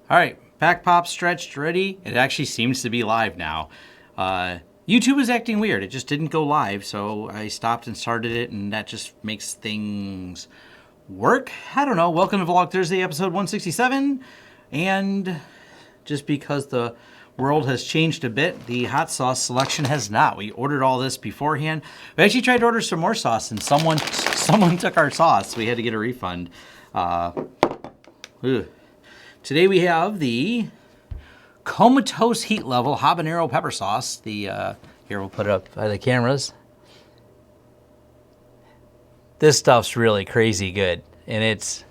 All right, back pop stretched, ready. It actually seems to be live now. YouTube is acting weird. It just didn't go live, so I stopped and started it, and that just makes things work. I don't know. Welcome to Vlog Thursday, episode 167. And just because the world has changed a bit, the hot sauce selection has not. We ordered all this beforehand. We actually tried to order some more sauce, and someone took our sauce. We had to get a refund. Today we have the Comatose Heat Level Habanero Pepper Sauce. Here, we'll put it up by the cameras. This stuff's really crazy good. And it's,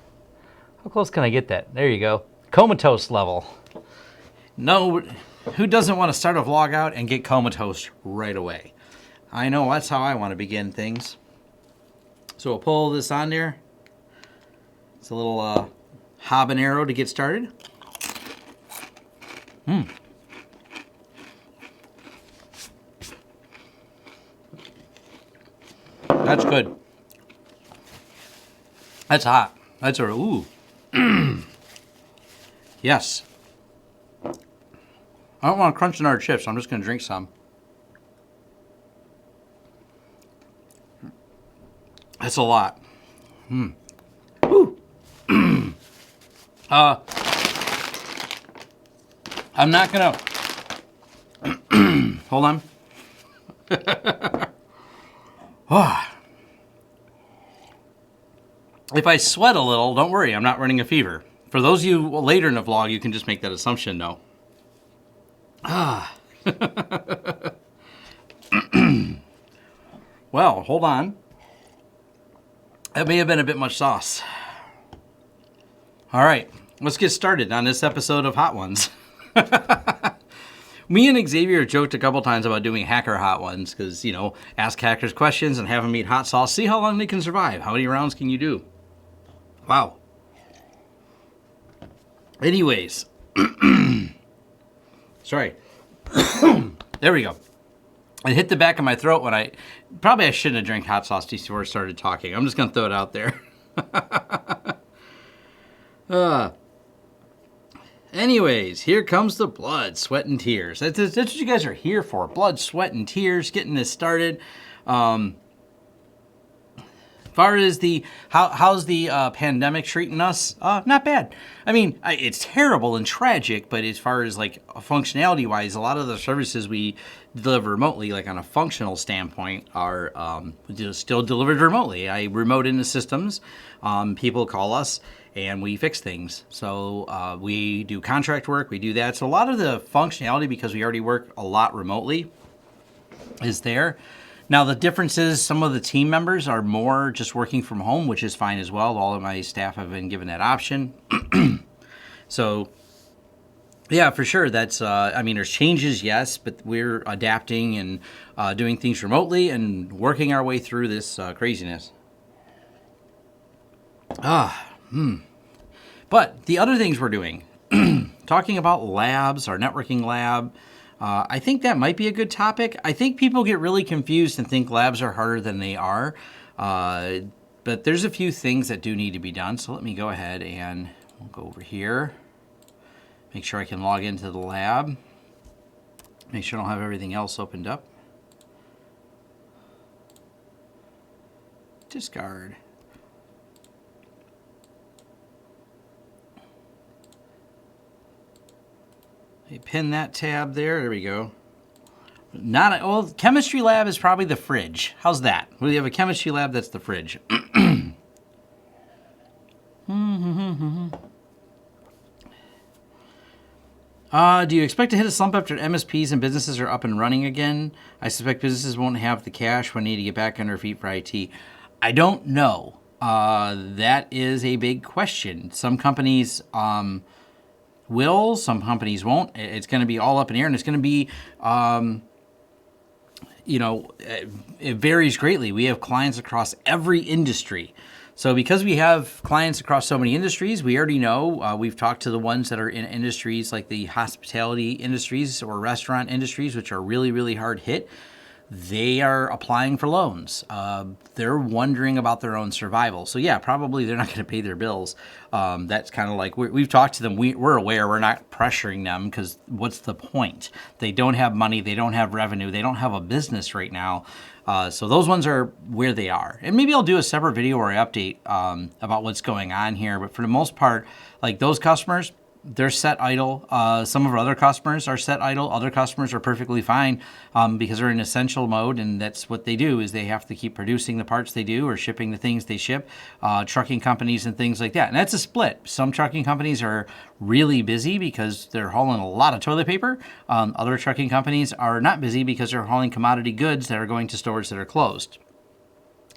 how close can I get that? There you go. Comatose level. No, who doesn't want to start a vlog out and get comatose right away? I know, that's how I want to begin things. So we'll pull this on there. It's a little habanero to get started. That's good. That's hot. That's a, ooh. Yes. I don't want to crunch in our chips, so I'm just going to drink some. That's a lot. Ooh. I'm not gonna, hold on. If I sweat a little, don't worry, I'm not running a fever. For those of you later in the vlog, you can just make that assumption, though. Well, hold on. That may have been a bit much sauce. All right, let's get started on this episode of Hot Ones. Me and Xavier joked a couple times about doing hacker hot ones because, you know, ask hackers questions and have them eat hot sauce. See how long they can survive. How many rounds can you do? Wow. Anyways. Sorry. There we go. It hit the back of my throat when I shouldn't have drank hot sauce before I started talking. I'm just going to throw it out there. Anyways, here comes the blood, sweat, and tears. That's what you guys are here for. Blood, sweat, and tears, getting this started. As far as how's the pandemic treating us? Not bad. I mean, it's terrible and tragic, but as far as like functionality-wise, a lot of the services we deliver remotely, like on a functional standpoint, are still delivered remotely. I remote into systems. People call us, and we fix things. So we do contract work, we do that. So a lot of the functionality, because we already work a lot remotely, is there. Now the difference is some of the team members are more just working from home, which is fine as well. All of my staff have been given that option. So yeah, for sure. That's, I mean, there's changes, yes, but we're adapting and doing things remotely and working our way through this craziness. But the other things we're doing, talking about labs, our networking lab, I think that might be a good topic. I think people get really confused and think labs are harder than they are. But there's a few things that do need to be done. So let me go ahead and we'll go over here. Make sure I can log into the lab. Make sure I don't have everything else opened up. Discard. Pin that tab there. There we go. Well, chemistry lab is probably the fridge. How's that? We have a chemistry lab that's the fridge. Do you expect to hit a slump after MSPs and businesses are up and running again? I suspect businesses won't have the cash when they need to get back on their feet for IT. I don't know. That is a big question. Some companies will, some companies won't. It's going to be all up in the air, and it's going to be, you know, it varies greatly. We have clients across every industry. So because we have clients across so many industries, we already know, we've talked to the ones that are in industries like the hospitality industries or restaurant industries, which are really, really hard hit. they are applying for loans. They're wondering about their own survival. So yeah, probably they're not going to pay their bills. That's kind of like we've talked to them. We're aware. We're not pressuring them because what's the point? They don't have money. They don't have revenue. They don't have a business right now. So those ones are where they are. And maybe I'll do a separate video where I update about what's going on here. But for the most part, like those customers, they're set idle. Some of our other customers are set idle. Other customers are perfectly fine because they're in essential mode, and that's what they do is they have to keep producing the parts they do or shipping the things they ship. Trucking companies and things like that. And that's a split. Some trucking companies are really busy because they're hauling a lot of toilet paper. Other trucking companies are not busy because they're hauling commodity goods that are going to stores that are closed.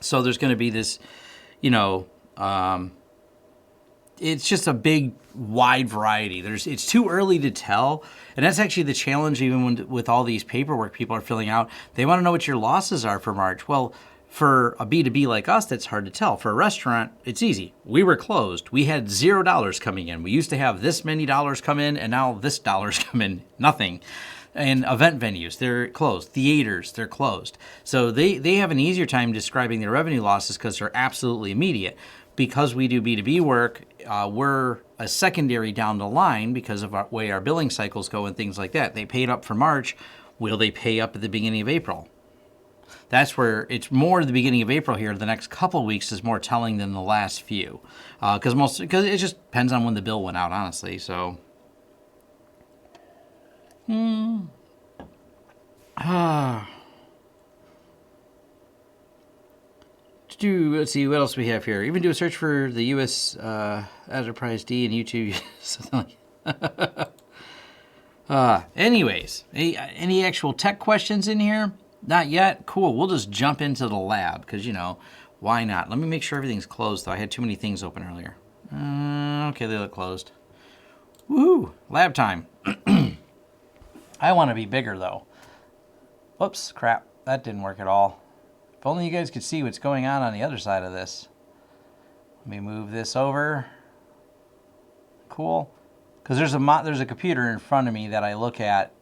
So there's going to be this, it's just a big, wide variety. It's too early to tell, and that's actually the challenge. Even with all these paperwork people are filling out, they want to know what your losses are for March. Well, for a B2B like us, that's hard to tell. For a restaurant, it's easy. We were closed. We had $0 coming in. We used to have this many dollars come in, and now this dollars come in. Nothing. And event venues, they're closed. Theaters, they're closed. So they have an easier time describing their revenue losses because they're absolutely immediate. Because we do B2B work, we're a secondary down the line because of the way our billing cycles go and things like that. They paid up for March. Will they pay up at the beginning of April? That's where it's more the beginning of April here. The next couple of weeks is more telling than the last few. Because it just depends on when the bill went out, honestly. So, let's see what else we have here. Even do a search for the U.S. Enterprise D and YouTube. Anyways, any actual tech questions in here? Not yet? Cool. We'll just jump into the lab because, why not? Let me make sure everything's closed, though. I had too many things open earlier. Okay, they look closed. Woo! Lab time. I want to be bigger, though. Whoops, crap. That didn't work at all. If only you guys could see what's going on the other side of this. Let me move this over. Cool. Because there's a computer in front of me that I look at.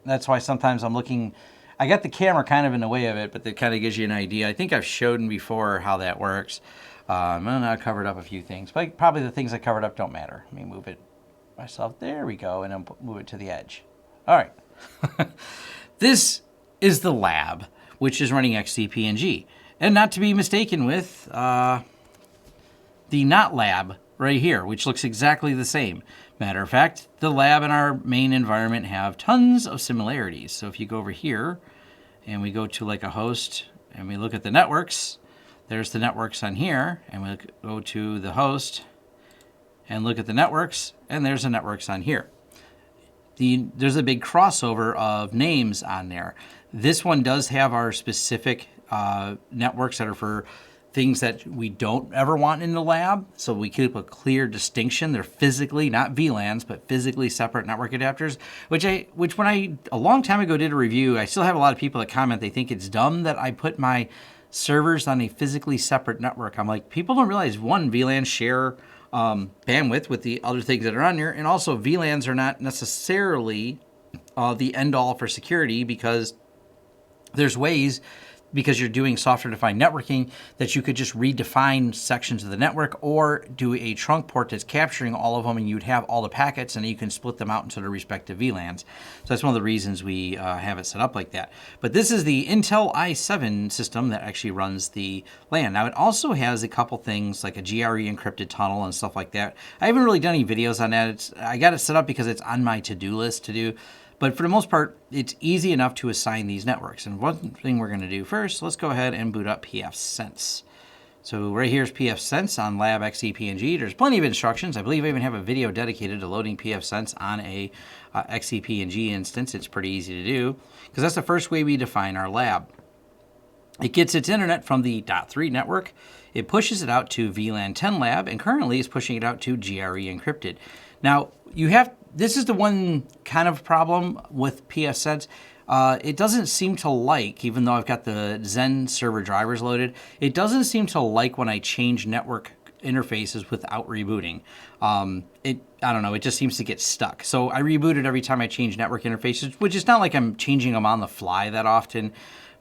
That's why sometimes I'm looking. I got the camera kind of in the way of it, but that kind of gives you an idea. I think I've showed before how that works. I covered up a few things, but probably the things I covered up don't matter. Let me move it myself. There we go, and then move it to the edge. All right. This is the lab, which is running XCP-ng. And not to be mistaken with the not lab right here, which looks exactly the same. Matter of fact, the lab and our main environment have tons of similarities. So if you go over here and we go to like a host and we look at the networks, there's the networks on here, and we go to the host and look at the networks, and there's the networks on here. There's a big crossover of names on there. This one does have our specific networks that are for things that we don't ever want in the lab. So we keep a clear distinction. They're physically, not VLANs, but physically separate network adapters, which when I, a long time ago, did a review. I still have a lot of people that comment, they think it's dumb that I put my servers on a physically separate network. I'm like, people don't realize, one, VLANs share bandwidth with the other things that are on here. And also VLANs are not necessarily the end all for security, because there's ways, because you're doing software-defined networking, that you could just redefine sections of the network or do a trunk port that's capturing all of them, and you'd have all the packets and you can split them out into the respective VLANs. So that's one of the reasons we have it set up like that. But this is the Intel i7 system that actually runs the LAN. Now it also has a couple things like a GRE encrypted tunnel and stuff like that. I haven't really done any videos on that. I got it set up because it's on my to-do list to do. But for the most part, it's easy enough to assign these networks. And one thing we're going to do first, let's go ahead and boot up Pfsense. So right here's Pfsense on lab XCP-ng. There's plenty of instructions. I believe I even have a video dedicated to loading Pfsense on a XCP-ng instance. It's pretty easy to do because that's the first way we define our lab. It gets its internet from the .3 network. It pushes it out to VLAN 10 lab, and currently is pushing it out to GRE encrypted. Now, this is the one kind of problem with Pfsense. It doesn't seem to like, even though I've got the Zen server drivers loaded, it doesn't seem to like when I change network interfaces without rebooting. I don't know, it just seems to get stuck. So I reboot it every time I change network interfaces, which is not like I'm changing them on the fly that often,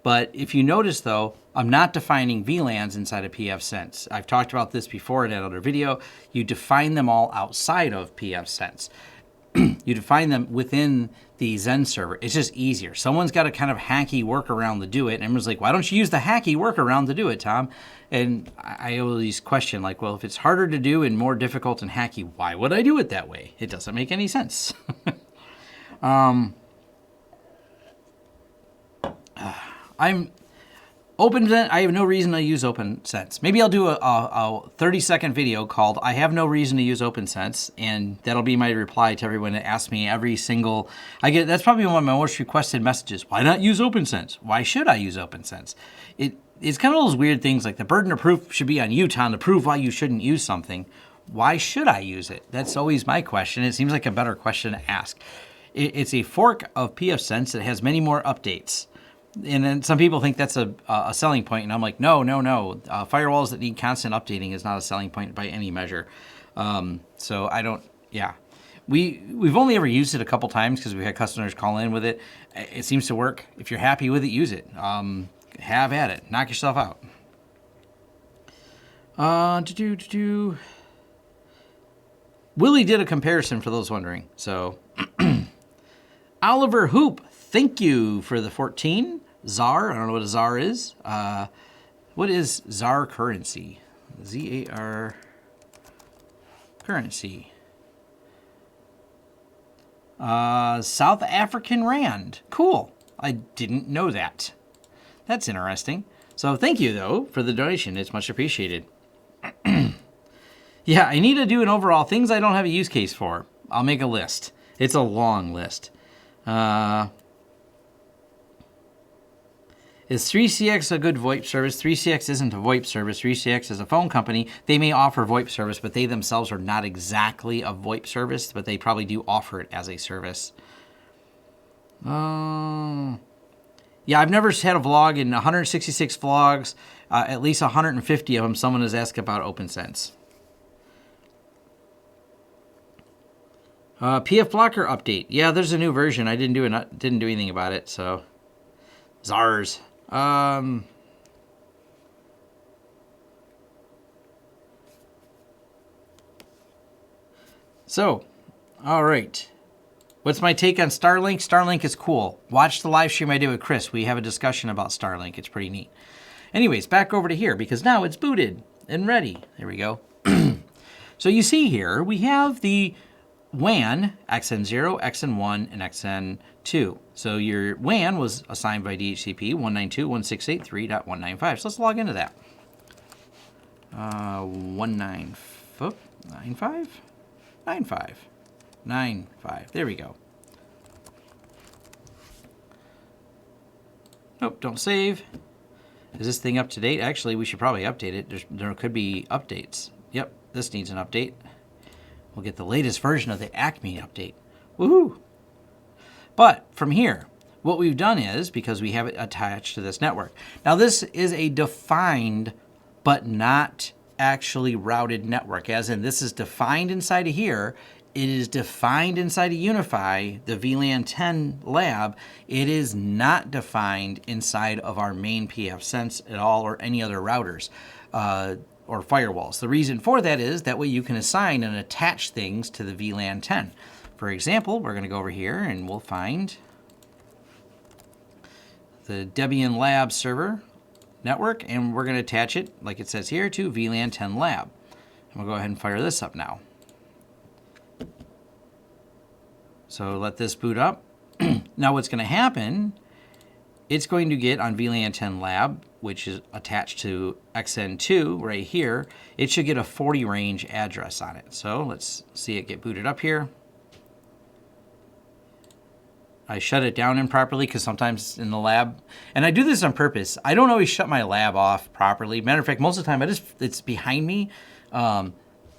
But if you notice, though, I'm not defining VLANs inside of Pfsense. I've talked about this before in another video. You define them all outside of Pfsense. You define them within the Xen server. It's just easier. Someone's got a kind of hacky workaround to do it. And everyone's like, why don't you use the hacky workaround to do it, Tom? And I always question, like, well, if it's harder to do and more difficult and hacky, why would I do it that way? It doesn't make any sense. I'm OpenSense. I have no reason to use OpenSense. Maybe I'll do a 30-second video called "I have no reason to use OpenSense," and that'll be my reply to everyone that asks me every single. That's probably one of my most requested messages. Why not use OpenSense? Why should I use OpenSense? It's kind of those weird things like the burden of proof should be on you, Tom, to prove why you shouldn't use something. Why should I use it? That's always my question. It seems like a better question to ask. It's a fork of Pfsense that has many more updates. And then some people think that's a selling point, and I'm like, no. Firewalls that need constant updating is not a selling point by any measure. So I don't, yeah. We've only ever used it a couple times because we had customers call in with it. It seems to work. If you're happy with it, use it. Have at it. Knock yourself out. Willie did a comparison for those wondering. So Oliver Hoop, thank you for the 14. ZAR, I don't know what a ZAR is. What is ZAR currency? ZAR currency. South African Rand. Cool. I didn't know that. That's interesting. So thank you, though, for the donation. It's much appreciated. Yeah, I need to do an overall things I don't have a use case for. I'll make a list. It's a long list. Is 3CX a good VoIP service? 3CX isn't a VoIP service. 3CX is a phone company. They may offer VoIP service, but they themselves are not exactly a VoIP service, but they probably do offer it as a service. Yeah, I've never had a vlog. In 166 vlogs, at least 150 of them, someone has asked about OpenSense. PF Blocker update. Yeah, there's a new version. I didn't do anything about it, so ZARs. So, all right. What's my take on Starlink? Starlink is cool. Watch the live stream I did with Chris. We have a discussion about Starlink. It's pretty neat. Anyways, back over to here because now it's booted and ready. There we go. So you see here, we have the WAN, XN0, XN1, and XN2. So your WAN was assigned by DHCP 192.168.3.195. So let's log into that. 195.95. There we go. Nope, don't save. Is this thing up to date? Actually, we should probably update it. There could be updates. Yep, this needs an update. We'll get the latest version of the Acme update. Woohoo! But from here, what we've done is, because we have it attached to this network. Now this is a defined but not actually routed network, as in this is defined inside of here. It is defined inside of UniFi, the VLAN 10 lab. It is not defined inside of our main Pfsense at all or any other routers. Or firewalls. The reason for that is that way you can assign and attach things to the VLAN 10. For example, we're going to go over here and we'll find the Debian Lab server network, and we're going to attach it, like it says here, to VLAN 10 lab. And we'll go ahead and fire this up now. So let this boot up. Now what's going to happen, it's going to get on VLAN 10 lab, which is attached to XN2 right here. It should get a 40 range address on it. So let's see it get booted up here. I shut it down improperly because sometimes in the lab, and I do this on purpose, I don't always shut my lab off properly. Matter of fact, most of the time it's behind me.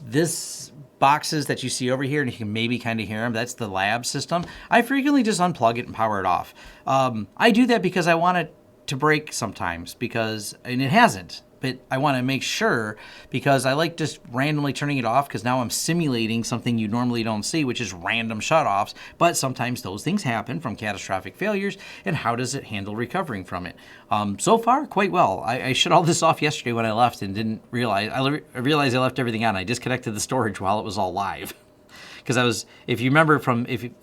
This boxes that you see over here, and you can maybe kind of hear them, that's the lab system. I frequently just unplug it and power it off. I do that because I want it to break sometimes, and it hasn't. but I want to make sure, because I like just randomly turning it off, because now I'm simulating something you normally don't see, which is random shutoffs. But sometimes those things happen from catastrophic failures, and how does it handle recovering from it? So far, quite well. I shut all this off yesterday when I left and didn't realize. I realized I left everything on. I disconnected the storage while it was all live. Because if you remember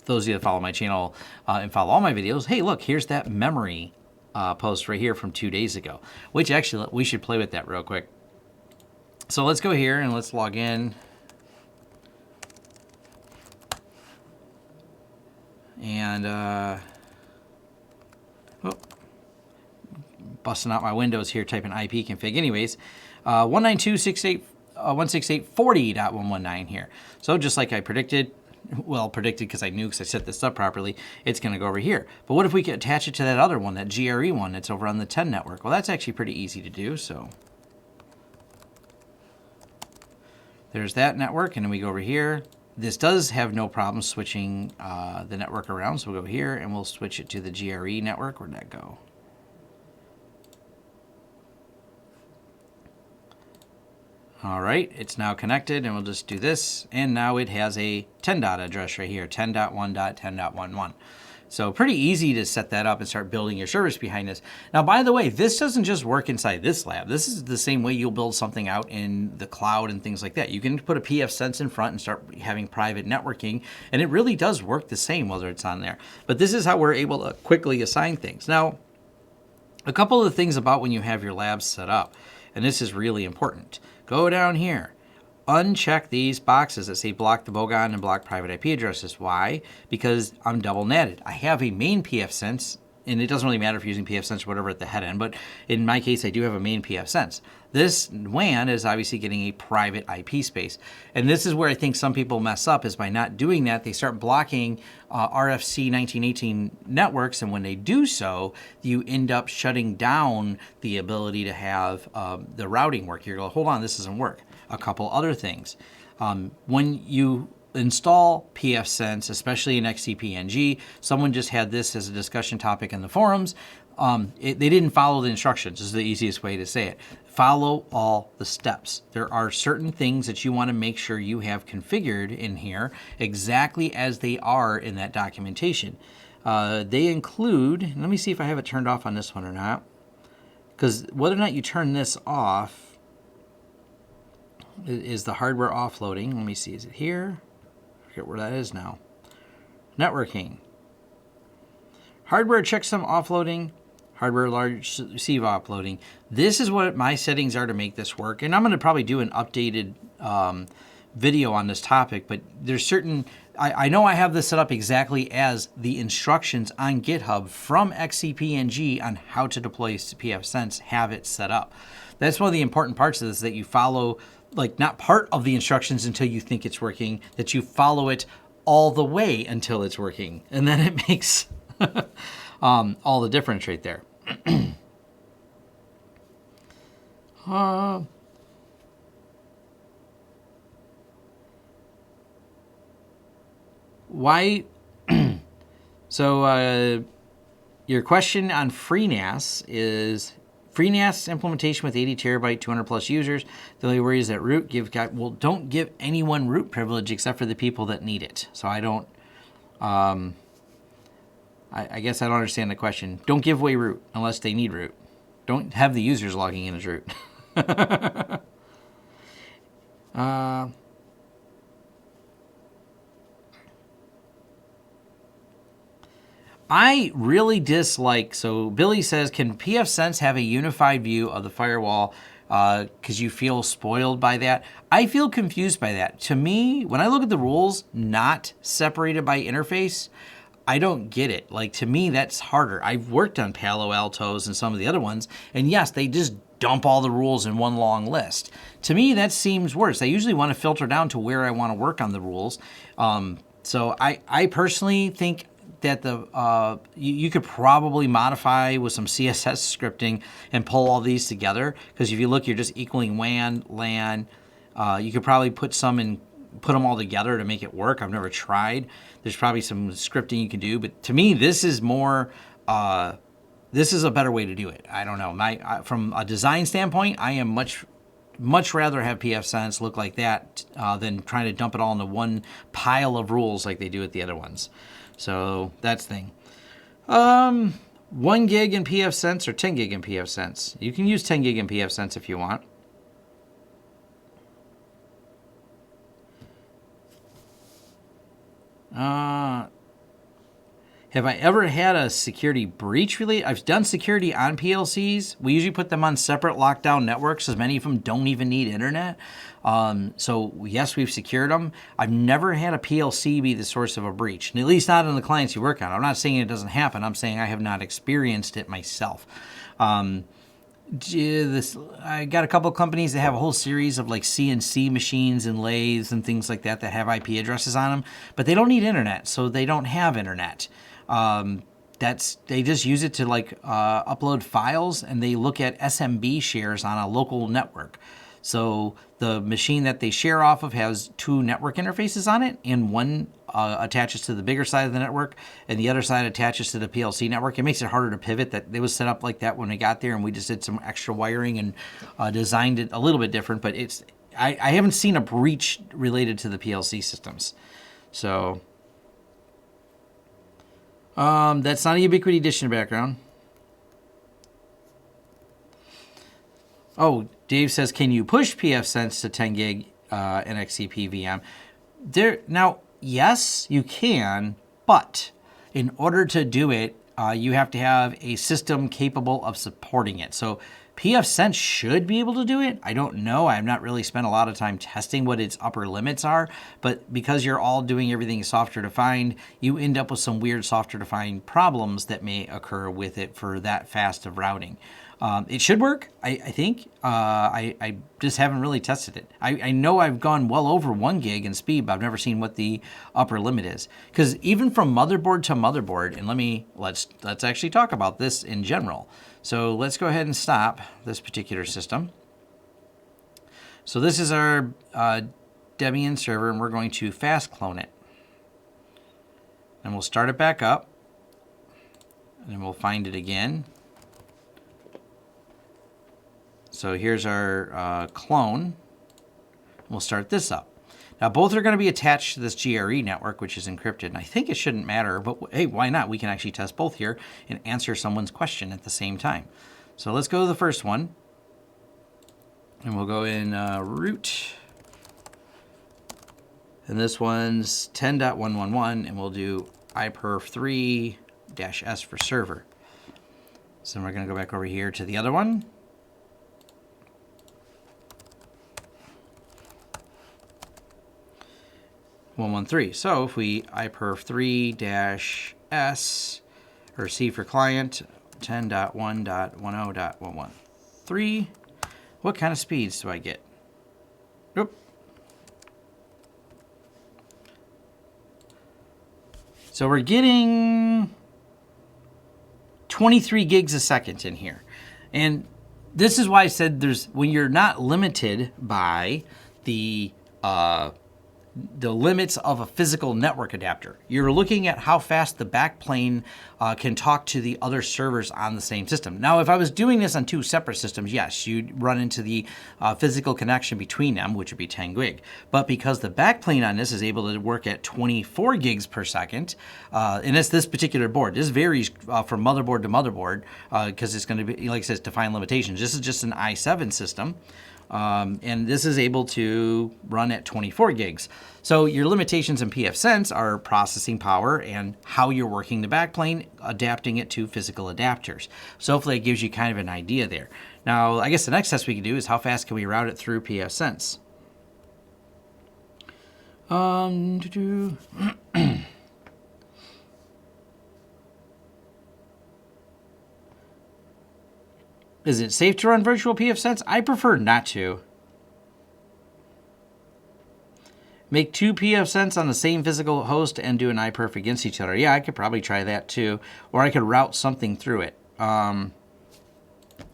those of you that follow my channel and follow all my videos, hey, look, here's that memory post right here from 2 days ago, which actually we should play with that real quick. So let's go here and let's log in. And busting out my windows here, typing IP config. Anyways, 192.168.40.119 here. So just like I predicted, because I knew, because I set this up properly, it's going to go over here. But what if we could attach it to that other one, that GRE one that's over on the 10 network? Well, that's actually pretty easy to do. So there's that network, and then we go over here. This does have no problem switching the network around, so we'll go here and we'll switch it to the GRE network. Where'd that go? All right, it's now connected, and we'll just do this, and now it has a 10 dot address right here, 10.1.10.11. So pretty easy to set that up and start building your service behind this. Now, by the way, this doesn't just work inside this lab. This is the same way you'll build something out in the cloud and things like that. You can put a Pfsense in front and start having private networking, and it really does work the same whether it's on there. But this is how we're able to quickly assign things. Now, a couple of the things about when you have your labs set up, and this is really important. Go down here, uncheck these boxes that say block the bogon and block private IP addresses. Why? Because I'm double netted. I have a main Pfsense, and it doesn't really matter if you're using Pfsense or whatever at the head end, but in my case, I do have a main Pfsense. This WAN is obviously getting a private IP space. And this is where I think some people mess up, is by not doing that, they start blocking RFC 1918 networks, and when they do so, you end up shutting down the ability to have the routing work. You're going, hold on, this doesn't work. A couple other things. When you install Pfsense, especially in XCP-ng, someone just had this as a discussion topic in the forums. They didn't follow the instructions. This is the easiest way to say it. Follow all the steps. There are certain things that you want to make sure you have configured in here exactly as they are in that documentation. They include, let me see if I have it turned off on this one or not, because whether or not you turn this off is the hardware offloading. Let me see, is it here? I forget where that is now. Networking. Hardware checksum offloading. Hardware large receive offloading. This is what my settings are to make this work. And I'm going to probably do an updated video on this topic, but there's certain, I know I have this set up exactly as the instructions on GitHub from XCP-ng on how to deploy Pfsense have it set up. That's one of the important parts of this, that you follow, like, not part of the instructions until you think it's working, that you follow it all the way until it's working. And then it makes all the difference right there. Why? So your question on FreeNAS is, FreeNAS implementation with 80 terabyte, 200 plus users. The only worry is that root don't give anyone root privilege except for the people that need it. So I don't, I guess I don't understand the question. Don't give away root unless they need root. Don't have the users logging in as root. I really dislike, so Billy says, can Pfsense have a unified view of the firewall because you feel spoiled by that? I feel confused by that. To me, when I look at the rules not separated by interface, I don't get it. Like, to me, that's harder. I've worked on Palo Altos and some of the other ones, and yes, they just dump all the rules in one long list. To me, that seems worse. I usually want to filter down to where I want to work on the rules. So I personally think that you could probably modify with some CSS scripting and pull all these together, because if you look, you're just equaling WAN, LAN. You could probably put them all together to make it work. I've never tried. There's probably some scripting you can do, but to me, this is more this is a better way to do it. I don't know. From a design standpoint, I am much rather have Pfsense look like that than trying to dump it all into one pile of rules like they do with the other ones. So that's the thing. 1 gig in Pfsense or 10 gig in Pfsense. You can use 10 gig in Pfsense if you want. Have I ever had a security breach related? I've done security on PLCs. We usually put them on separate lockdown networks, as many of them don't even need internet. So yes, we've secured them. I've never had a PLC be the source of a breach, and at least not on the clients you work on. I'm not saying it doesn't happen. I'm saying I have not experienced it myself. I got a couple of companies that have a whole series of like CNC machines and lathes and things like that have IP addresses on them, but they don't need internet, so they don't have internet. They just use it to like upload files, and they look at SMB shares on a local network. So the machine that they share off of has 2 network interfaces on it, and one attaches to the bigger side of the network, and the other side attaches to the PLC network. It makes it harder to pivot. That it was set up like that when we got there, and we just did some extra wiring and designed it a little bit different. But I haven't seen a breach related to the PLC systems. So that's not a Ubiquiti Edition background. Oh, Dave says, can you push Pfsense to 10 gig NXCP VM? Now, yes, you can, but in order to do it, you have to have a system capable of supporting it. So Pfsense should be able to do it. I don't know. I've not really spent a lot of time testing what its upper limits are, but because you're all doing everything software defined, you end up with some weird software defined problems that may occur with it for that fast of routing. It should work, I think. I just haven't really tested it. I know I've gone well over 1 gig in speed, but I've never seen what the upper limit is. Because even from motherboard to motherboard, and let's actually talk about this in general. So let's go ahead and stop this particular system. So this is our Debian server, and we're going to fast clone it. And we'll start it back up, and then we'll find it again. So here's our clone. We'll start this up. Now, both are going to be attached to this GRE network, which is encrypted. And I think it shouldn't matter, but hey, why not? We can actually test both here and answer someone's question at the same time. So let's go to the first one. And we'll go in root. And this one's 10.111, and we'll do iperf3-s for server. So we're going to go back over here to the other one. 113. So if we iperf3-s or C for client 10.1.10.113, what kind of speeds do I get? Oop. So we're getting 23 gigs a second in here. And this is why I said when you're not limited by the limits of a physical network adapter. You're looking at how fast the backplane can talk to the other servers on the same system. Now, if I was doing this on 2 separate systems, yes, you'd run into the physical connection between them, which would be 10 gig. But because the backplane on this is able to work at 24 gigs per second, and it's this particular board. This varies from motherboard to motherboard because it's going to be, like I said, defined limitations. This is just an i7 system. And this is able to run at 24 gigs. So your limitations in Pfsense are processing power and how you're working the backplane, adapting it to physical adapters. So hopefully it gives you kind of an idea there. Now, I guess the next test we can do is how fast can we route it through Pfsense? Is it safe to run virtual Pfsense? I prefer not to. Make 2 Pfsense on the same physical host and do an iperf against each other. Yeah, I could probably try that too. Or I could route something through it.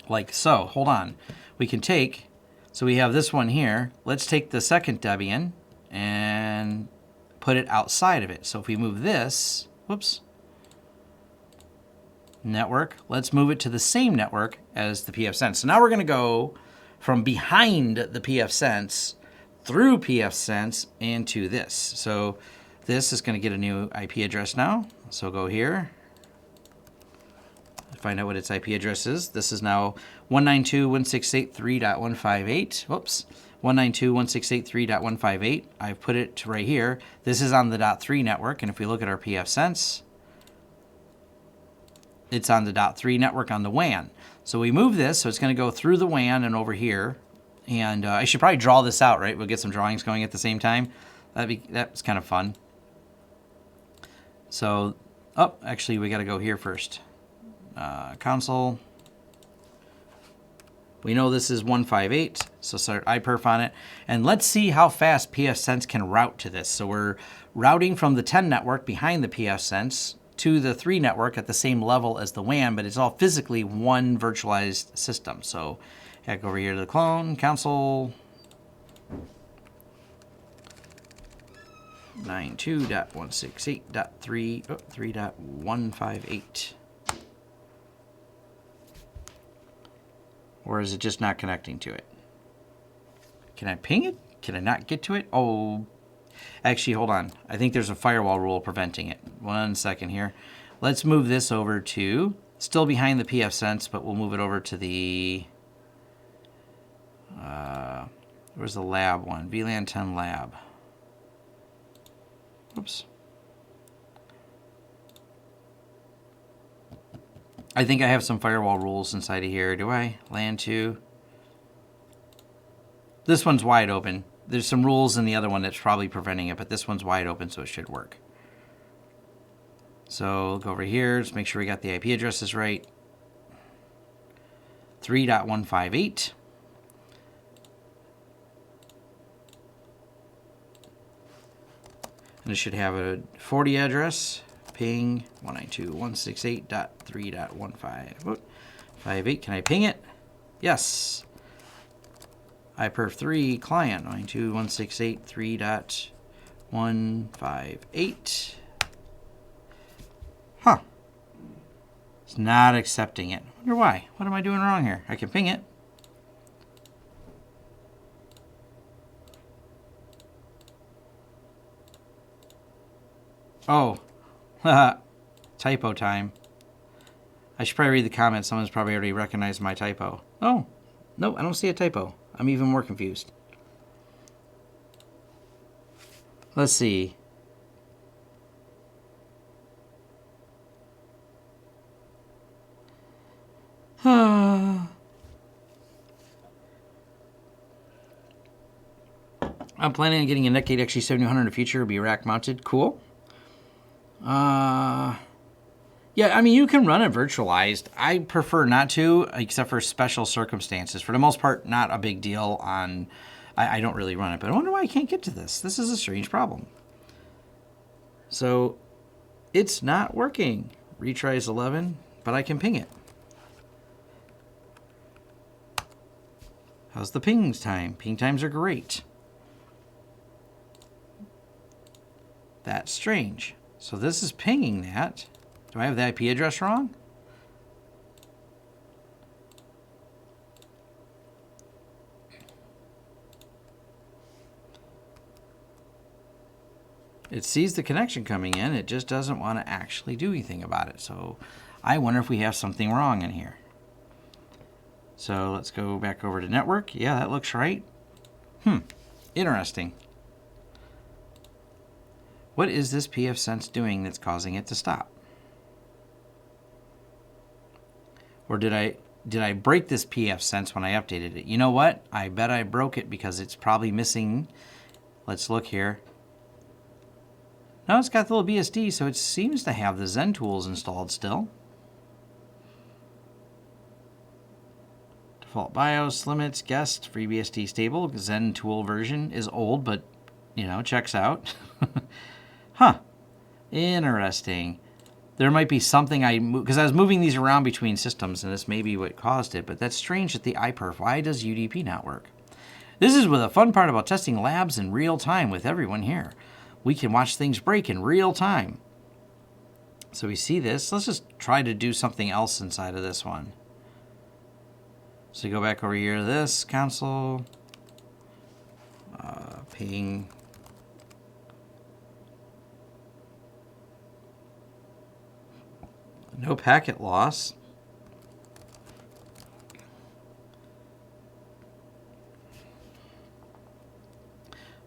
Like so. Hold on. We can take, so we have this one here. Let's take the second Debian and put it outside of it. So if we move this, whoops. network. Let's move it to the same network as the Pfsense. So now we're going to go from behind the Pfsense through Pfsense into this. So this is going to get a new IP address now. So go here. Find out what its IP address is. This is now 192.168.3.158. Whoops. 192.168.3.158. I've put it right here. This is on the .3 network, and if we look at our Pfsense, it's on the .3 network on the WAN. So we move this, so it's going to go through the WAN and over here. And I should probably draw this out, right? We'll get some drawings going at the same time. That's kind of fun. So, actually, we got to go here first. Console. We know this is 158, so start iperf on it. And let's see how fast Pfsense can route to this. So we're routing from the 10 network behind the Pfsense to the 3 network at the same level as the WAN, but it's all physically one virtualized system. So heck over here to the clone, console. 92.168.3.158. Or is it just not connecting to it? Can I ping it? Can I not get to it? Oh, actually, hold on. I think there's a firewall rule preventing it. 1 second here. Let's move this over to, still behind the Pfsense, but we'll move it over to the, where's the lab one? VLAN 10 lab. Oops. I think I have some firewall rules inside of here. Do I? LAN 2. This one's wide open. There's some rules in the other one that's probably preventing it, but this one's wide open, so it should work. So go over here. Just make sure we got the IP addresses right. 3.158. And it should have a 40 address. Ping 192.168.3.15. Can I ping it? Yes. iperf 3 client 192.168.3.158. Huh. It's not accepting it. I wonder why. What am I doing wrong here? I can ping it. Oh. Typo time. I should probably read the comments. Someone's probably already recognized my typo. Oh, no, I don't see a typo. I'm even more confused. Let's see. I'm planning on getting a Netgate XG7100 in the future. It'll be rack mounted. Cool. Yeah, I mean, you can run it virtualized. I prefer not to, except for special circumstances. For the most part, not a big deal on... I don't really run it, but I wonder why I can't get to this. This is a strange problem. So, it's not working. Retries 11, but I can ping it. How's the ping time? Ping times are great. That's strange. So this is pinging that. Do I have the IP address wrong? It sees the connection coming in. It just doesn't want to actually do anything about it. So I wonder if we have something wrong in here. So let's go back over to network. Yeah, that looks right. Interesting. What is this Pfsense doing that's causing it to stop? Or did I break this Pfsense when I updated it? You know what? I bet I broke it because it's probably missing. Let's look here. No, it's got the little BSD, so it seems to have the Zen tools installed still. Default BIOS, limits, guest, FreeBSD stable. Zen tool version is old, but, you know, checks out. Huh. Interesting. There might be something because I was moving these around between systems, and this may be what caused it, but that's strange at the iperf. Why does UDP not work? This is the fun part about testing labs in real time with everyone here. We can watch things break in real time. So we see this. Let's just try to do something else inside of this one. So go back over here to this console. Ping. No packet loss.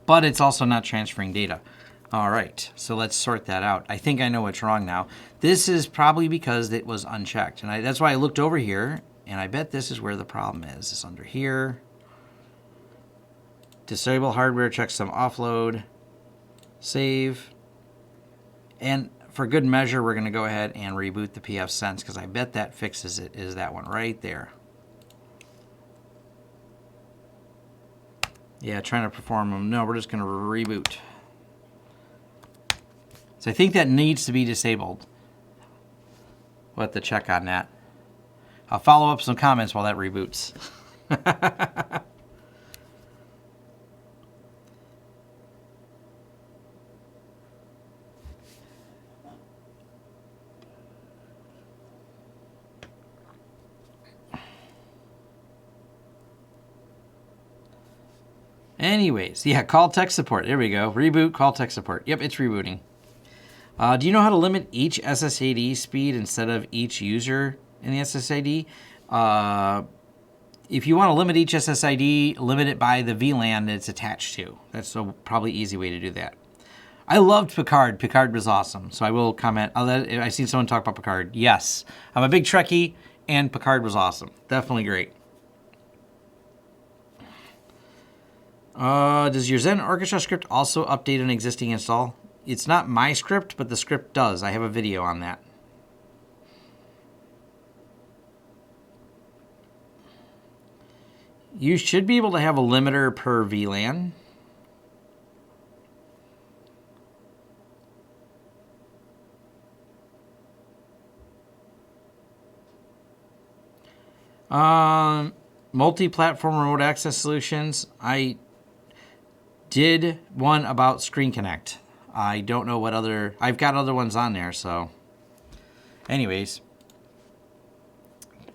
But it's also not transferring data. All right, so let's sort that out. I think I know what's wrong now. This is probably because it was unchecked. And that's why I looked over here, and I bet this is where the problem is. It's under here. Disable hardware, checksum offload, save. And for good measure, we're going to go ahead and reboot the Pfsense, because I bet that fixes it, is that one right there. Yeah, trying to perform them. No, we're just going to reboot. So I think that needs to be disabled. We'll have to check on that. I'll follow up some comments while that reboots. Anyways, yeah, call tech support. There we go. Reboot, call tech support. Yep, it's rebooting. Do you know how to limit each SSID speed instead of each user in the SSID? If you want to limit each SSID, limit it by the VLAN that it's attached to. That's a probably easy way to do that. I loved Picard. Picard was awesome. So I will comment. I've seen someone talk about Picard. Yes, I'm a big Trekkie, and Picard was awesome. Definitely great. Does your Zen Orchestra script also update an existing install? It's not my script, but the script does. I have a video on that. You should be able to have a limiter per VLAN. Multi-platform remote access solutions. I did one about Screen Connect. I don't know what other... I've got other ones on there, so... Anyways.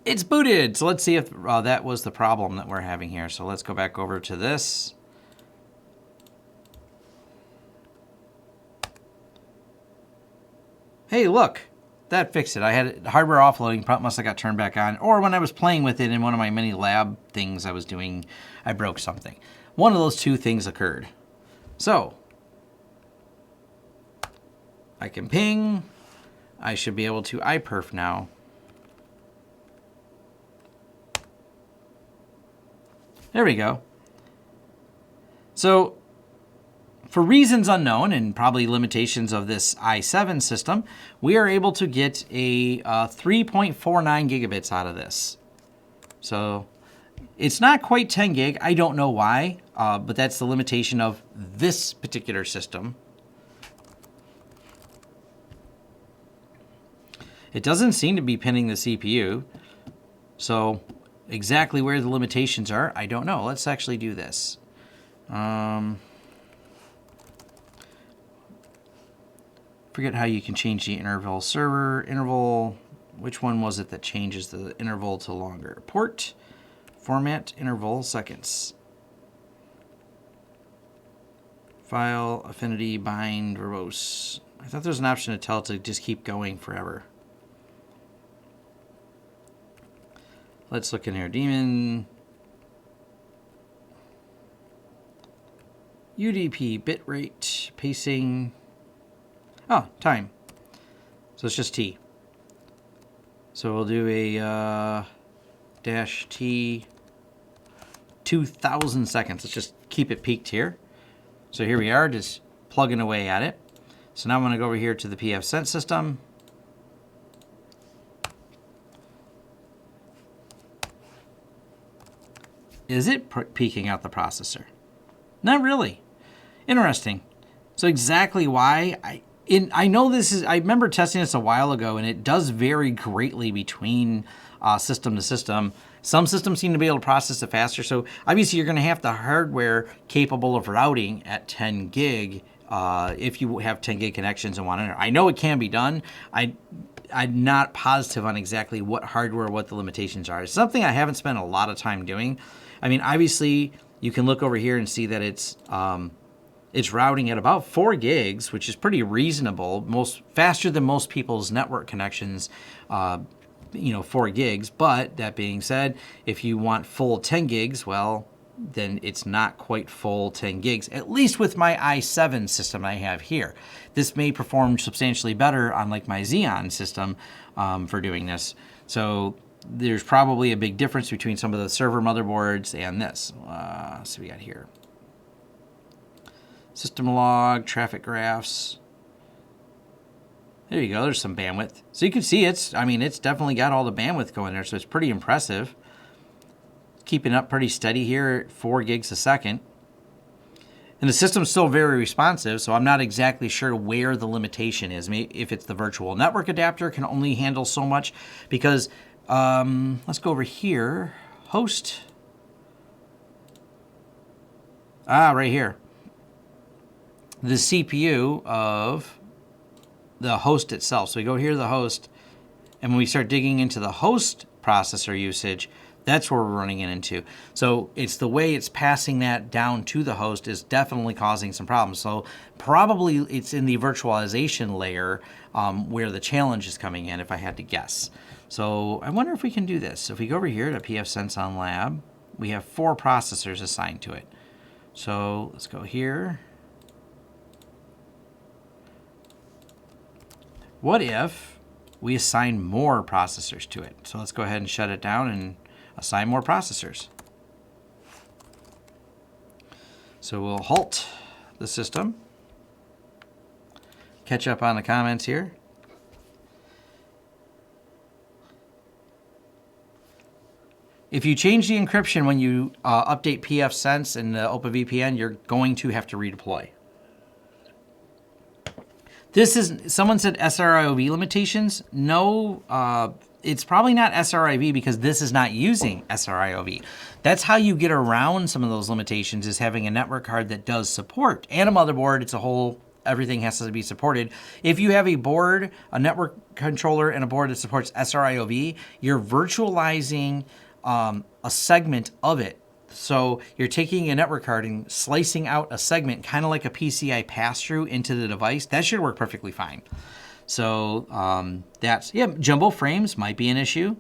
It's booted! So let's see if that was the problem that we're having here. So let's go back over to this. Hey, look! That fixed it. I had hardware offloading, must have got turned back on. Or when I was playing with it in one of my mini lab things I was doing, I broke something. One of those two things occurred. So, I can ping. I should be able to iPerf now. There we go. So, for reasons unknown and probably limitations of this i7 system, we are able to get a 3.49 gigabits out of this. So, it's not quite 10 gig. I don't know why, but that's the limitation of this particular system. It doesn't seem to be pinning the CPU. So exactly where the limitations are, I don't know. Let's actually do this. Forget how you can change the interval server. Interval, which one was it that changes the interval to longer? Port. Format interval seconds. File, affinity, bind, verbose. I thought there was an option to tell it to just keep going forever. Let's look in here. Daemon. UDP, bitrate, pacing. Oh, time. So it's just T. So we'll do a dash T 2,000 seconds. Let's just keep it peaked here. So here we are, just plugging away at it. So now I'm going to go over here to the Pfsense system. Is it peaking out the processor? Not really. Interesting. So exactly why I know this is, I remember testing this a while ago, and it does vary greatly between system to system. Some systems seem to be able to process it faster. So obviously you're going to have the hardware capable of routing at 10 gig if you have 10 gig connections and want to enter. I know it can be done. I'm not positive on exactly what hardware, what the limitations are. It's something I haven't spent a lot of time doing. I mean, obviously, you can look over here and see that it's routing at about 4 gigs, which is pretty reasonable, faster than most people's network connections, 4 gigs. But that being said, if you want full 10 gigs, well, then it's not quite full 10 gigs, at least with my i7 system I have here. This may perform substantially better on like my Xeon system for doing this. So there's probably a big difference between some of the server motherboards and this. So we got here. System log, traffic graphs. There you go, there's some bandwidth. So you can see it's definitely got all the bandwidth going there, so it's pretty impressive. Keeping up pretty steady here at 4 gigs a second. And the system's still very responsive, so I'm not exactly sure where the limitation is. Maybe if it's the virtual network adapter can only handle so much, because let's go over here. Host. Right here. The CPU of the host itself. So we go here to the host, and when we start digging into the host processor usage, that's where we're running it into. So it's the way it's passing that down to the host is definitely causing some problems. So probably it's in the virtualization layer where the challenge is coming in, if I had to guess. So I wonder if we can do this. So if we go over here to Pfsense on lab, we have 4 processors assigned to it. So let's go here. What if we assign more processors to it? So let's go ahead and shut it down and assign more processors. So we'll halt the system. Catch up on the comments here. If you change the encryption when you update Pfsense and the OpenVPN, you're going to have to redeploy. This is, someone said SRIOV limitations. No, it's probably not SRIV because this is not using SRIOV. That's how you get around some of those limitations, is having a network card that does support. And a motherboard, it's a whole, everything has to be supported. If you have a board, a network controller, and a board that supports SRIOV, you're virtualizing a segment of it. So you're taking a network card and slicing out a segment, kind of like a PCI pass-through into the device. That should work perfectly fine. So that's, yeah, jumbo frames might be an issue.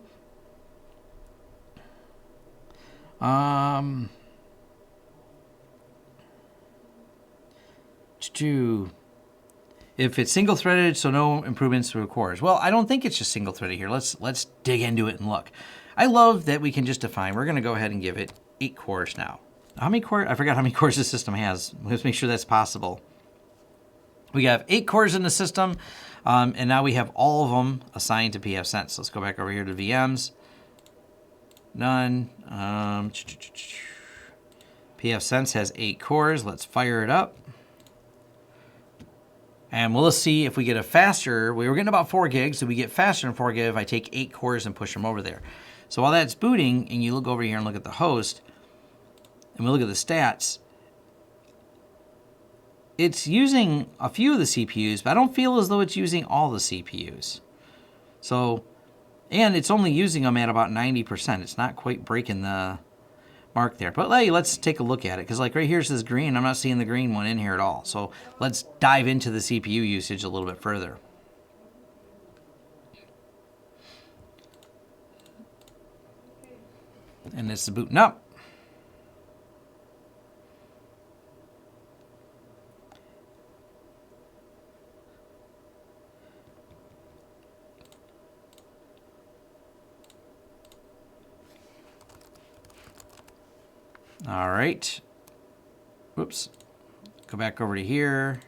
If it's single-threaded, so no improvements to cores. Well, I don't think it's just single-threaded here. Let's dig into it and look. I love that we can just define. We're going to go ahead and give it 8 cores now. How many cores? I forgot how many cores the system has. Let's make sure that's possible. We have 8 cores in the system, and now we have all of them assigned to Pfsense. Let's go back over here to VMs. None. Pfsense has 8 cores. Let's fire it up. And we'll see if we get a faster. We were getting about 4 gigs, so we get faster than 4 gigs if I take 8 cores and push them over there. So while that's booting, and you look over here and look at the host, and we look at the stats, it's using a few of the CPUs, but I don't feel as though it's using all the CPUs. So, and it's only using them at about 90%. It's not quite breaking the mark there. But hey, let's take a look at it, because like right here's this green. I'm not seeing the green one in here at all. So let's dive into the CPU usage a little bit further. And this is booting up. All right. Whoops. Go back over to here.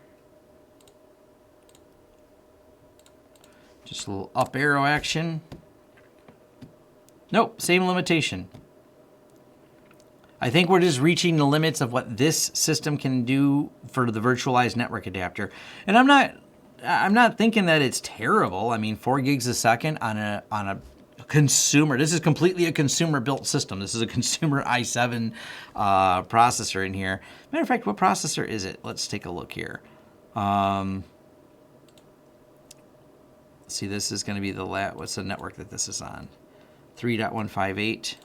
Just a little up arrow action. Nope, same limitation. I think we're just reaching the limits of what this system can do for the virtualized network adapter. And I'm not thinking that it's terrible. I mean, 4 gigs a second on a consumer. This is completely a consumer built system. This is a consumer i7 processor in here. Matter of fact, what processor is it? Let's take a look here. See, this is going to be the what's the network that this is on? 3.158.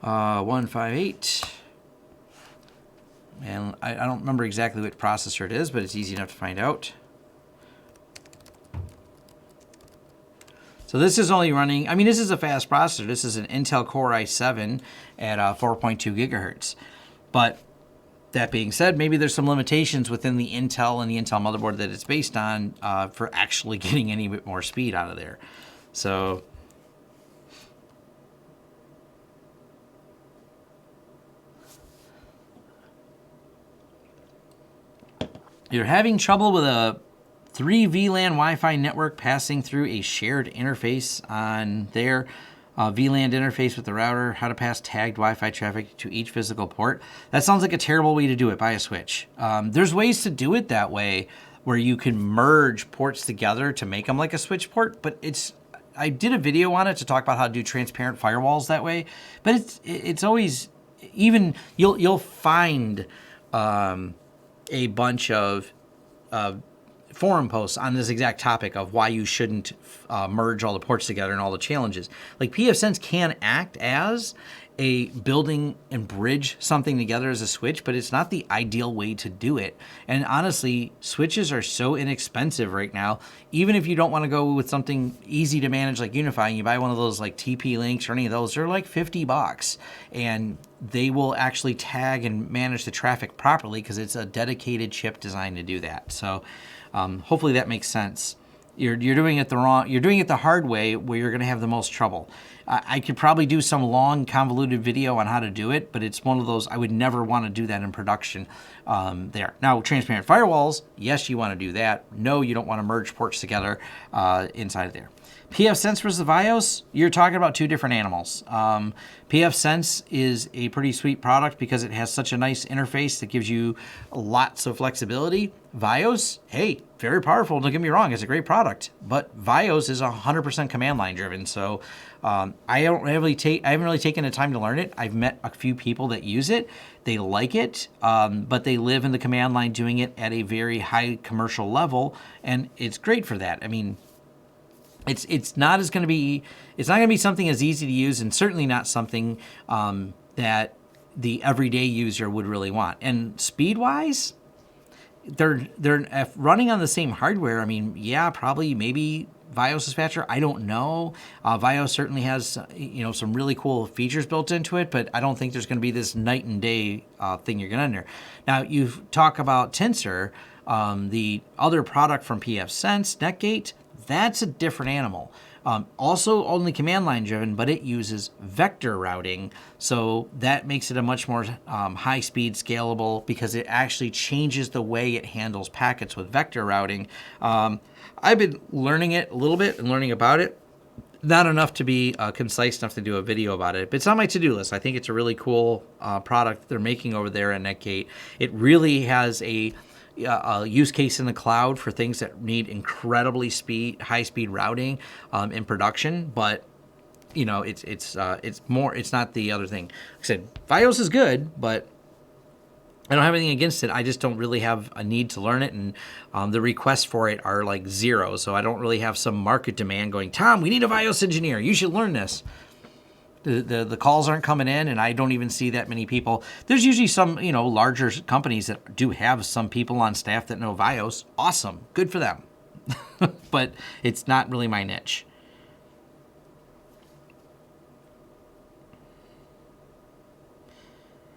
158. And I don't remember exactly what processor it is, but it's easy enough to find out. So this is only running, I mean, this is a fast processor. This is an Intel Core i7 at 4.2 gigahertz. But that being said, maybe there's some limitations within the Intel and the Intel motherboard that it's based on for actually getting any bit more speed out of there. So you're having trouble with a 3 VLAN Wi-Fi network passing through a shared interface on their VLAN interface with the router, how to pass tagged Wi-Fi traffic to each physical port. That sounds like a terrible way to do it by a switch. There's ways to do it that way where you can merge ports together to make them like a switch port, but I did a video on it to talk about how to do transparent firewalls that way, but it's always, even, you'll find a bunch of forum posts on this exact topic of why you shouldn't merge all the ports together and all the challenges. Like Pfsense can act as a building and bridge something together as a switch, but it's not the ideal way to do it. And honestly, switches are so inexpensive right now. Even if you don't want to go with something easy to manage like UniFi, and you buy one of those like TP-Links or any of those, they're like $50, and they will actually tag and manage the traffic properly because it's a dedicated chip designed to do that. So hopefully that makes sense. You're doing it you're doing it the hard way, where you're going to have the most trouble. I could probably do some long, convoluted video on how to do it, but it's one of those, I would never want to do that in production there. Now, transparent firewalls, yes, you want to do that. No, you don't want to merge ports together inside of there. Pfsense versus the Vios, you're talking about two different animals. Pfsense is a pretty sweet product because it has such a nice interface that gives you lots of flexibility. Vios, hey, very powerful, don't get me wrong, it's a great product, but Vios is 100% command line driven, so I haven't really taken the time to learn it. I've met a few people that use it. They like it, but they live in the command line doing it at a very high commercial level, and it's great for that. I mean, it's not going to be something as easy to use, and certainly not something that the everyday user would really want. And speed wise, they're running on the same hardware. I mean, yeah, probably maybe Vios is faster. I don't know. Vios certainly has some really cool features built into it, but I don't think there's going to be this night and day thing you're going to enter. Now you talk about Tensor, the other product from Pfsense, Netgate. That's a different animal. Also only command line driven, but it uses vector routing. So that makes it a much more high speed scalable, because it actually changes the way it handles packets with vector routing. I've been learning it a little bit and learning about it. Not enough to be concise enough to do a video about it, but it's on my to-do list. I think it's a really cool product they're making over there at Netgate. It really has a use case in the cloud for things that need incredibly high-speed routing in production, but it's not the other thing. Like I said, Vios is good, but I don't have anything against it. I just don't really have a need to learn it, and the requests for it are like zero, so I don't really have some market demand going, Tom, we need a Vios engineer. You should learn this. The calls aren't coming in, and I don't even see that many people. There's usually some, larger companies that do have some people on staff that know Vios. Awesome. Good for them. But it's not really my niche.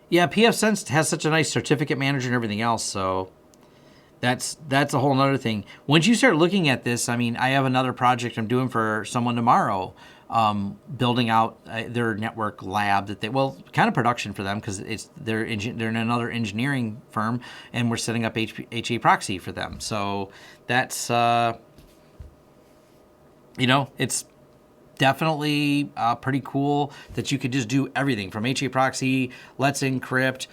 Yeah, Pfsense has such a nice certificate manager and everything else, so that's a whole nother thing. Once you start looking at this, I mean, I have another project I'm doing for someone tomorrow, building out their network lab kind of production for them, because they're in another engineering firm, and we're setting up HA proxy for them. So that's it's definitely pretty cool that you could just do everything from HA proxy, let's encrypt,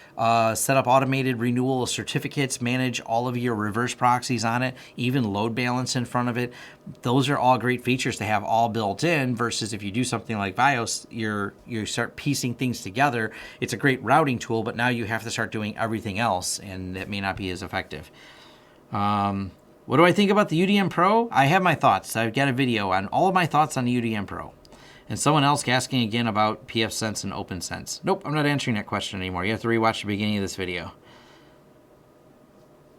set up automated renewal of certificates, manage all of your reverse proxies on it, even load balance in front of it. Those are all great features to have all built in versus if you do something like BIOS, you start piecing things together. It's a great routing tool, but now you have to start doing everything else, and it may not be as effective. What do I think about the UDM Pro? I have my thoughts. I've got a video on all of my thoughts on the UDM Pro. And someone else asking again about Pfsense and OpenSense. Nope, I'm not answering that question anymore. You have to rewatch the beginning of this video.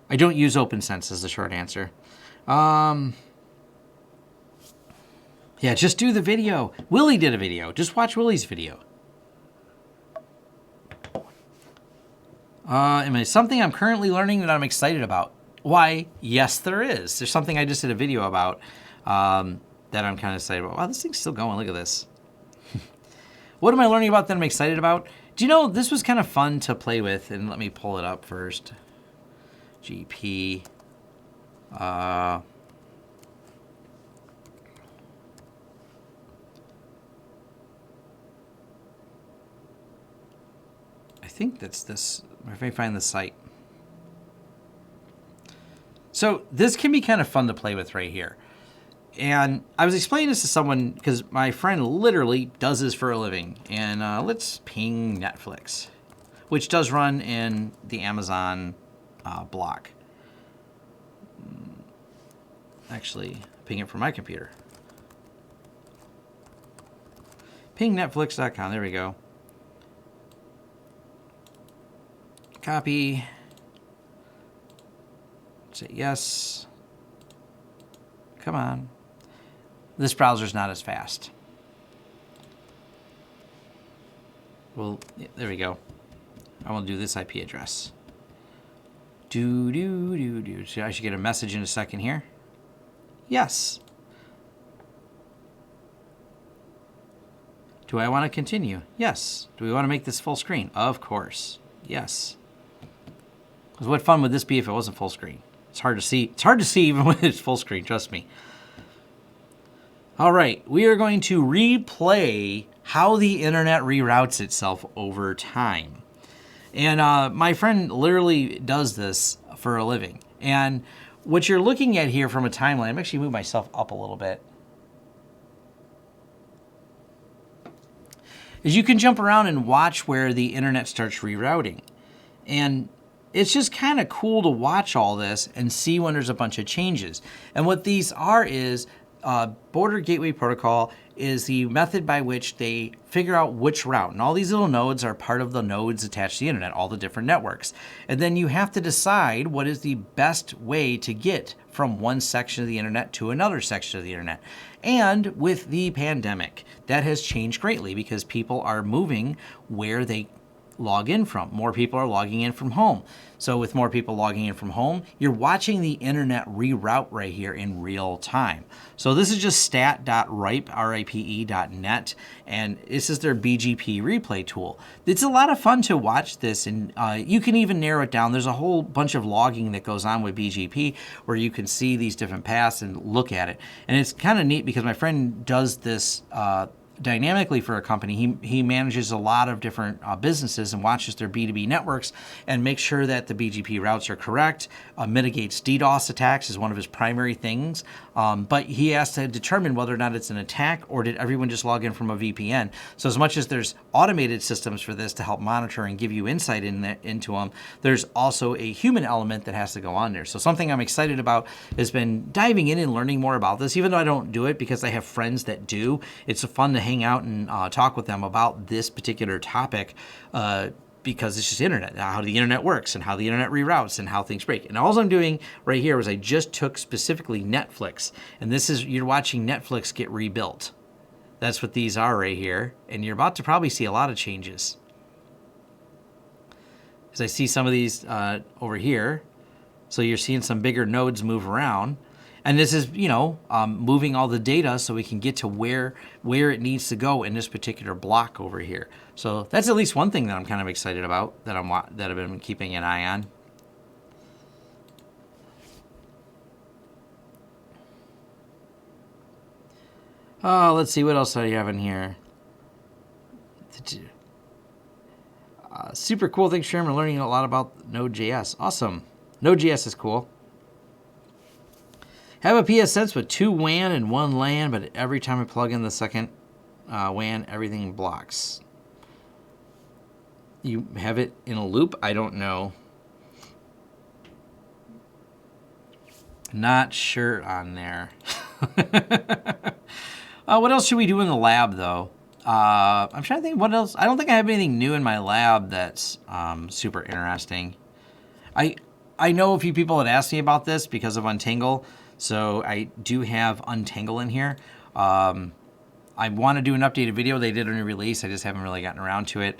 I don't use OpenSense is the short answer. Yeah, just do the video. Willie did a video. Just watch Willie's video. Am I something I'm currently learning that I'm excited about? Why, yes, there is. There's something I just did a video about that I'm kind of excited about. Wow, this thing's still going. Look at this. What am I learning about that I'm excited about? Do you know, this was kind of fun to play with. And let me pull it up first. GP. I think that's this. If I find the site. So this can be kind of fun to play with right here. And I was explaining this to someone because my friend literally does this for a living. And let's ping Netflix, which does run in the Amazon block. Actually, ping it from my computer. Pingnetflix.com. There we go. Copy. Say yes. Come on. This browser's not as fast. Well, there we go. I will do this IP address. So I should get a message in a second here. Yes. Do I want to continue? Yes. Do we want to make this full screen? Of course. Yes. Because what fun would this be if it wasn't full screen? It's hard to see. It's hard to see even when it's full screen, trust me. All right, we are going to replay how the internet reroutes itself over time. And my friend literally does this for a living. And what you're looking at here from a timeline, I'm actually moving myself up a little bit, is you can jump around and watch where the internet starts rerouting. And it's just kind of cool to watch all this and see when there's a bunch of changes. And what these are is Border Gateway Protocol is the method by which they figure out which route. And all these little nodes are part of the nodes attached to the internet, all the different networks. And then you have to decide what is the best way to get from one section of the internet to another section of the internet. And with the pandemic, that has changed greatly because people are moving where they log in from. More people are logging in from home. So with more people logging in from home, you're watching the internet reroute right here in real time. So this is just stat.ripe.net, and this is their BGP replay tool. It's a lot of fun to watch this, and you can even narrow it down. There's a whole bunch of logging that goes on with BGP where you can see these different paths and look at it. And it's kind of neat because my friend does this dynamically for a company. He manages a lot of different businesses and watches their B2B networks and makes sure that the BGP routes are correct, mitigates DDoS attacks is one of his primary things. But he has to determine whether or not it's an attack or did everyone just log in from a VPN. So as much as there's automated systems for this to help monitor and give you insight into them, there's also a human element that has to go on there. So something I'm excited about has been diving in and learning more about this, even though I don't do it because I have friends that do. It's fun to hang out and talk with them about this particular topic because it's just internet, how the internet works and how the internet reroutes and how things break. And all I'm doing right here is I just took specifically Netflix, and this is, you're watching Netflix get rebuilt. That's what these are right here, and you're about to probably see a lot of changes. Because I see some of these over here, so you're seeing some bigger nodes move around. And this is, moving all the data so we can get to where it needs to go in this particular block over here. So that's at least one thing that I'm kind of excited about that I've been keeping an eye on. Let's see, what else do you have in here? Super cool. Thanks, Sherman. Learning a lot about Node.js. Awesome. Node.js is cool. Have a Pfsense with 2 WAN and 1 LAN, but every time I plug in the second WAN, everything blocks. You have it in a loop? I don't know. Not sure on there. What else should we do in the lab, though? I'm trying to think what else. I don't think I have anything new in my lab that's super interesting. I know a few people had asked me about this because of Untangle, so I do have Untangle in here. I want to do an updated video. They did a new release. I just haven't really gotten around to it.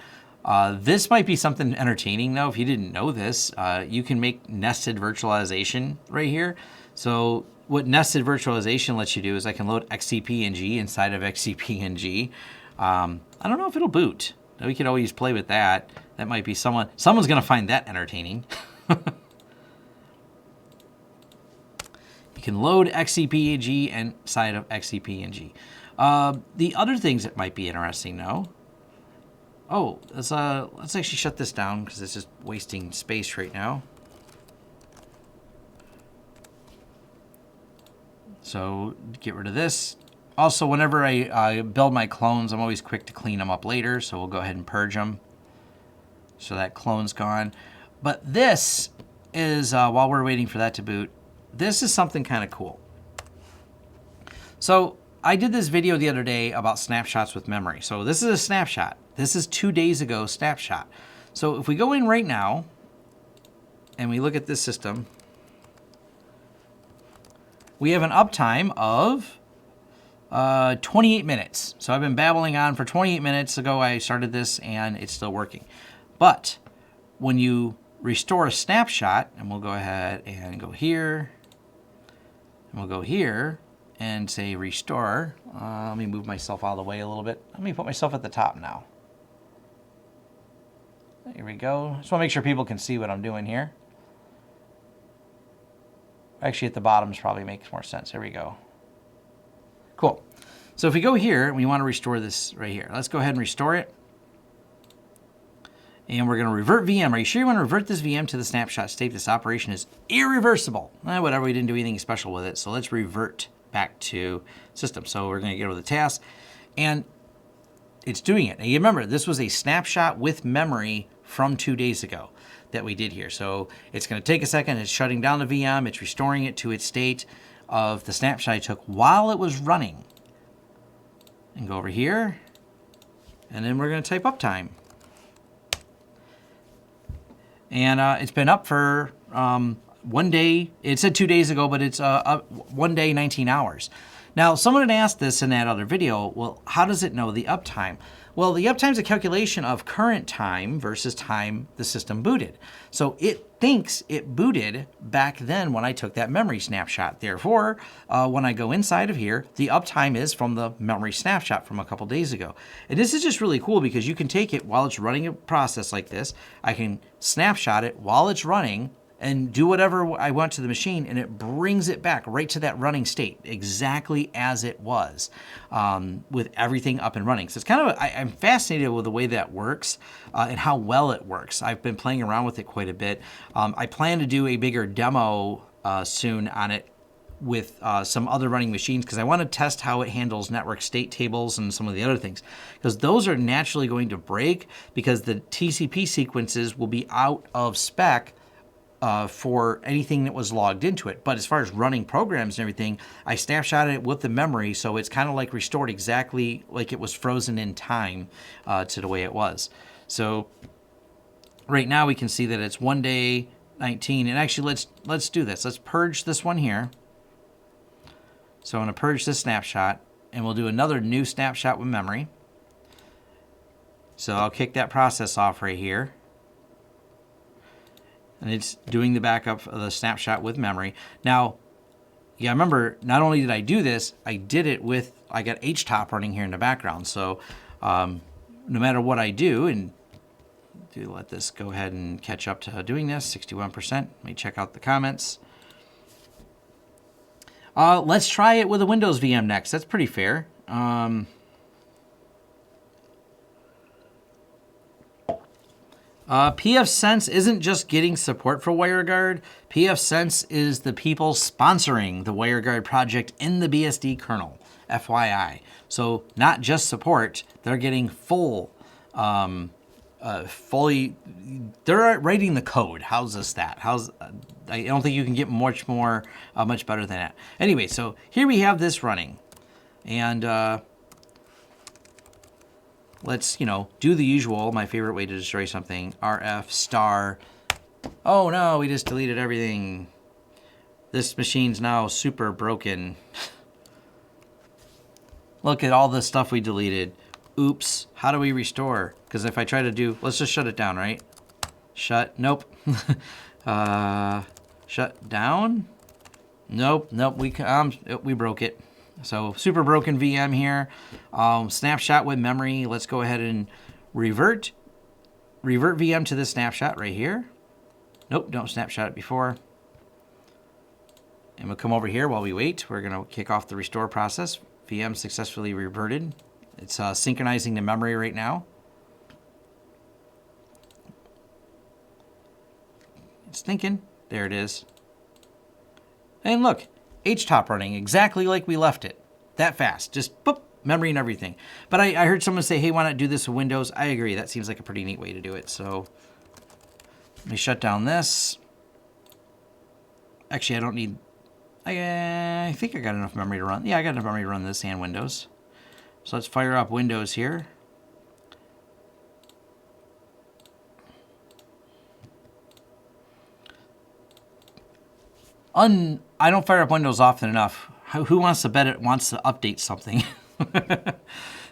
This might be something entertaining, though. If you didn't know this, you can make nested virtualization right here. So what nested virtualization lets you do is I can load XCP-ng inside of XCP-ng. I don't know if it'll boot. We could always play with that. That might be someone's going to find that entertaining. You can load XCP-ng inside of XCP-ng. The other things that might be interesting, though. Oh, let's actually shut this down because it's just wasting space right now. So get rid of this. Also, whenever I build my clones, I'm always quick to clean them up later. So we'll go ahead and purge them. So that clone's gone. But this is, while we're waiting for that to boot, this is something kind of cool. So I did this video the other day about snapshots with memory. So this is a snapshot. This is 2 days ago snapshot. So if we go in right now and we look at this system, we have an uptime of 28 minutes. So I've been babbling on for 28 minutes ago. I started this and it's still working. But when you restore a snapshot, and we'll go ahead and go here, and we'll go here and say restore. Let me move myself out of the way a little bit. Let me put myself at the top now. Here we go. Just want to make sure people can see what I'm doing here. Actually, at the bottom probably makes more sense. There we go. Cool. So if we go here, we want to restore this right here. Let's go ahead and restore it. And we're going to revert VM. Are you sure you want to revert this VM to the snapshot state? This operation is irreversible. Whatever, we didn't do anything special with it. So let's revert back to system. So we're going to get over the task. And it's doing it. And you remember, this was a snapshot with memory from 2 days ago that we did here. So it's going to take a second. It's shutting down the VM. It's restoring it to its state of the snapshot I took while it was running. And go over here. And then we're going to type uptime. And it's been up for 1 day. It said 2 days ago, but it's up 1 day, 19 hours. Now, someone had asked this in that other video, well, how does it know the uptime? Well, the uptime is a calculation of current time versus time the system booted. So it thinks it booted back then when I took that memory snapshot. Therefore, when I go inside of here, the uptime is from the memory snapshot from a couple days ago. And this is just really cool because you can take it while it's running a process like this. I can snapshot it while it's running and do whatever I want to the machine, and it brings it back right to that running state, exactly as it was, with everything up and running. So it's kind of, I'm fascinated with the way that works and how well it works. I've been playing around with it quite a bit. I plan to do a bigger demo soon on it with some other running machines because I want to test how it handles network state tables and some of the other things, because those are naturally going to break because the TCP sequences will be out of spec for anything that was logged into it. But as far as running programs and everything, I snapshotted it with the memory, so it's kind of like restored exactly like it was frozen in time to the way it was. So right now we can see that it's 1 day 19, and actually let's do this. Let's purge this one here. So I'm going to purge this snapshot, and we'll do another new snapshot with memory. So I'll kick that process off right here. And it's doing the backup of the snapshot with memory. Now, yeah, remember, not only did I do this, I did it with, I got HTOP running here in the background. So no matter what I do, and let this go ahead and catch up to doing this, 61%. Let me check out the comments. Let's try it with a Windows VM next. That's pretty fair. Pfsense isn't just getting support for WireGuard. Pfsense is the people sponsoring the WireGuard project in the BSD kernel, FYI. So not just support, they're getting fully, they're writing the code. How's this that? I don't think you can get much better than that. Anyway, so here we have this running. And let's, do the usual, my favorite way to destroy something, rf star. Oh no, we just deleted everything. This machine's now super broken. Look at all the stuff we deleted. Oops, how do we restore? Because if I try to let's just shut it down, right? Nope. Shut down? Nope, we broke it. So super broken VM here. Snapshot with memory. Let's go ahead and revert VM to this snapshot right here. Nope, don't snapshot it before. And we'll come over here while we wait. We're going to kick off the restore process. VM successfully reverted. It's synchronizing the memory right now. It's thinking. There it is. And look. HTOP running exactly like we left it. That fast. Just boop, memory and everything. But I heard someone say, hey, why not do this with Windows? I agree. That seems like a pretty neat way to do it. So let me shut down this. Actually, I don't need... I think I got enough memory to run. Yeah, I got enough memory to run this and Windows. So let's fire up Windows here. I don't fire up Windows often enough. Who wants to bet it wants to update something?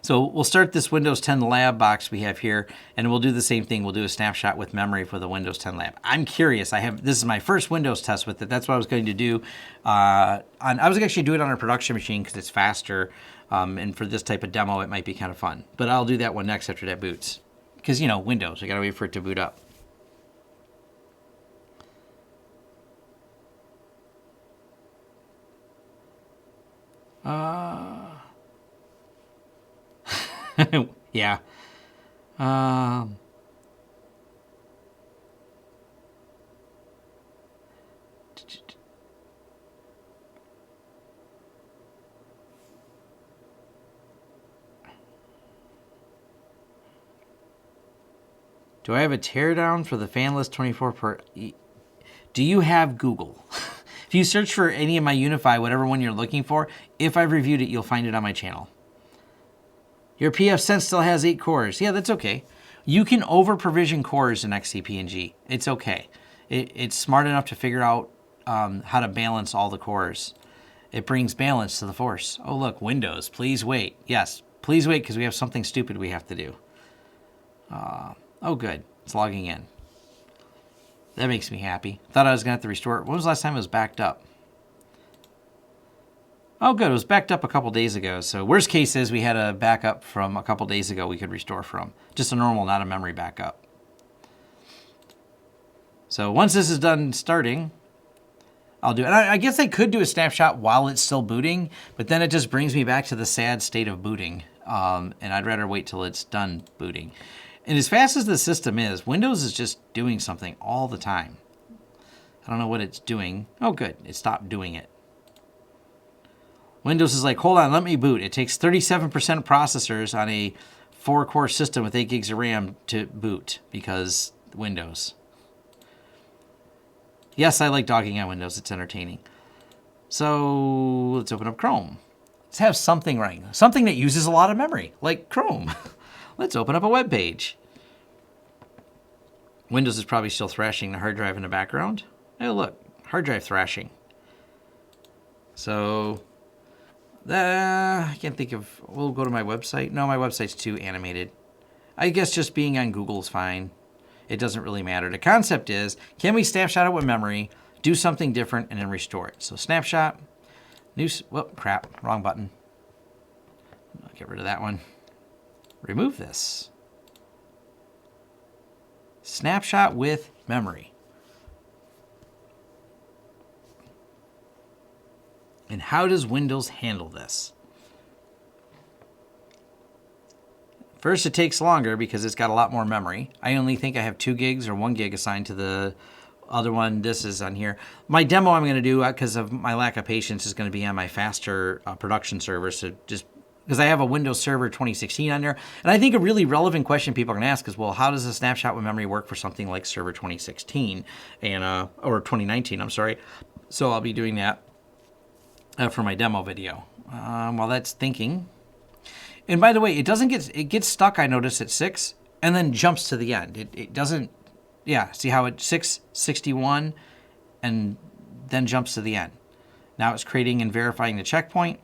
So we'll start this Windows 10 lab box we have here, and we'll do the same thing. We'll do a snapshot with memory for the Windows 10 lab. I'm curious. This is my first Windows test with it. That's what I was going to do. I was actually do it on a production machine because it's faster, and for this type of demo, it might be kind of fun. But I'll do that one next after that boots, because Windows. I got to wait for it to boot up. Yeah. Do I have a teardown for the fanless 24 per... Do you have Google? If you search for any of my UniFi, whatever one you're looking for, if I've reviewed it, you'll find it on my channel. Your Pfsense still has 8 cores. Yeah, that's okay. You can over-provision cores in XCP&G. It's okay. It's smart enough to figure out how to balance all the cores. It brings balance to the force. Oh, look, Windows, please wait. Yes, please wait because we have something stupid we have to do. Oh, good. It's logging in. That makes me happy. Thought I was going to have to restore it. When was the last time it was backed up? Oh, good. It was backed up a couple days ago. So worst case is we had a backup from a couple days ago we could restore from. Just a normal, not a memory backup. So once this is done starting, I'll do it. And I guess I could do a snapshot while it's still booting, but then it just brings me back to the sad state of booting. And I'd rather wait till it's done booting. And as fast as the system is, Windows is just doing something all the time. I don't know what it's doing. Oh, good. It stopped doing it. Windows is like, hold on, let me boot. It takes 37% processors on a 4-core system with 8 gigs of RAM to boot because Windows. Yes, I like dogging on Windows. It's entertaining. So let's open up Chrome. Let's have something running. Something that uses a lot of memory, like Chrome. Let's open up a web page. Windows is probably still thrashing the hard drive in the background. Oh, look, hard drive thrashing. So, I can't think of, we'll go to my website. No, my website's too animated. I guess just being on Google is fine. It doesn't really matter. The concept is, can we snapshot it with memory, do something different, and then restore it? So snapshot, whoop, crap, wrong button. I'll get rid of that one. Remove this. Snapshot with memory. And how does Windows handle this? First, it takes longer because it's got a lot more memory. I only think I have 2 gigs or 1 gig assigned to the other one. This is on here. My demo I'm going to do, because of my lack of patience, is going to be on my faster production server. So just because I have a Windows Server 2016 on there. And I think a really relevant question people are going to ask is, well, how does a snapshot with memory work for something like Server 2016 and or 2019? I'm sorry. So I'll be doing that for my demo video. While that's thinking. And by the way, it gets stuck, I notice, at 6 and then jumps to the end. It doesn't, yeah, see how it's 661 and then jumps to the end. Now it's creating and verifying the checkpoint.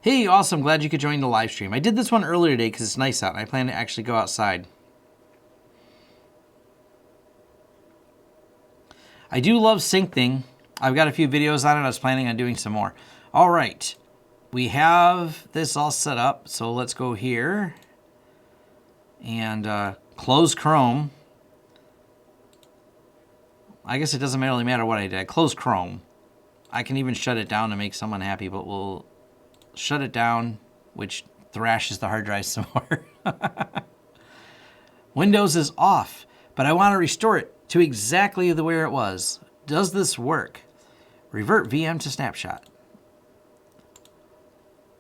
Hey, awesome. Glad you could join the live stream. I did this one earlier today because it's nice out and I plan to actually go outside. I do love syncing. I've got a few videos on it. I was planning on doing some more. All right. We have this all set up. So let's go here and close Chrome. I guess it doesn't really matter what I did. I close Chrome. I can even shut it down to make someone happy, but we'll shut it down, which thrashes the hard drive some more. Windows is off, but I want to restore it to exactly the where it was. Does this work? Revert VM to snapshot.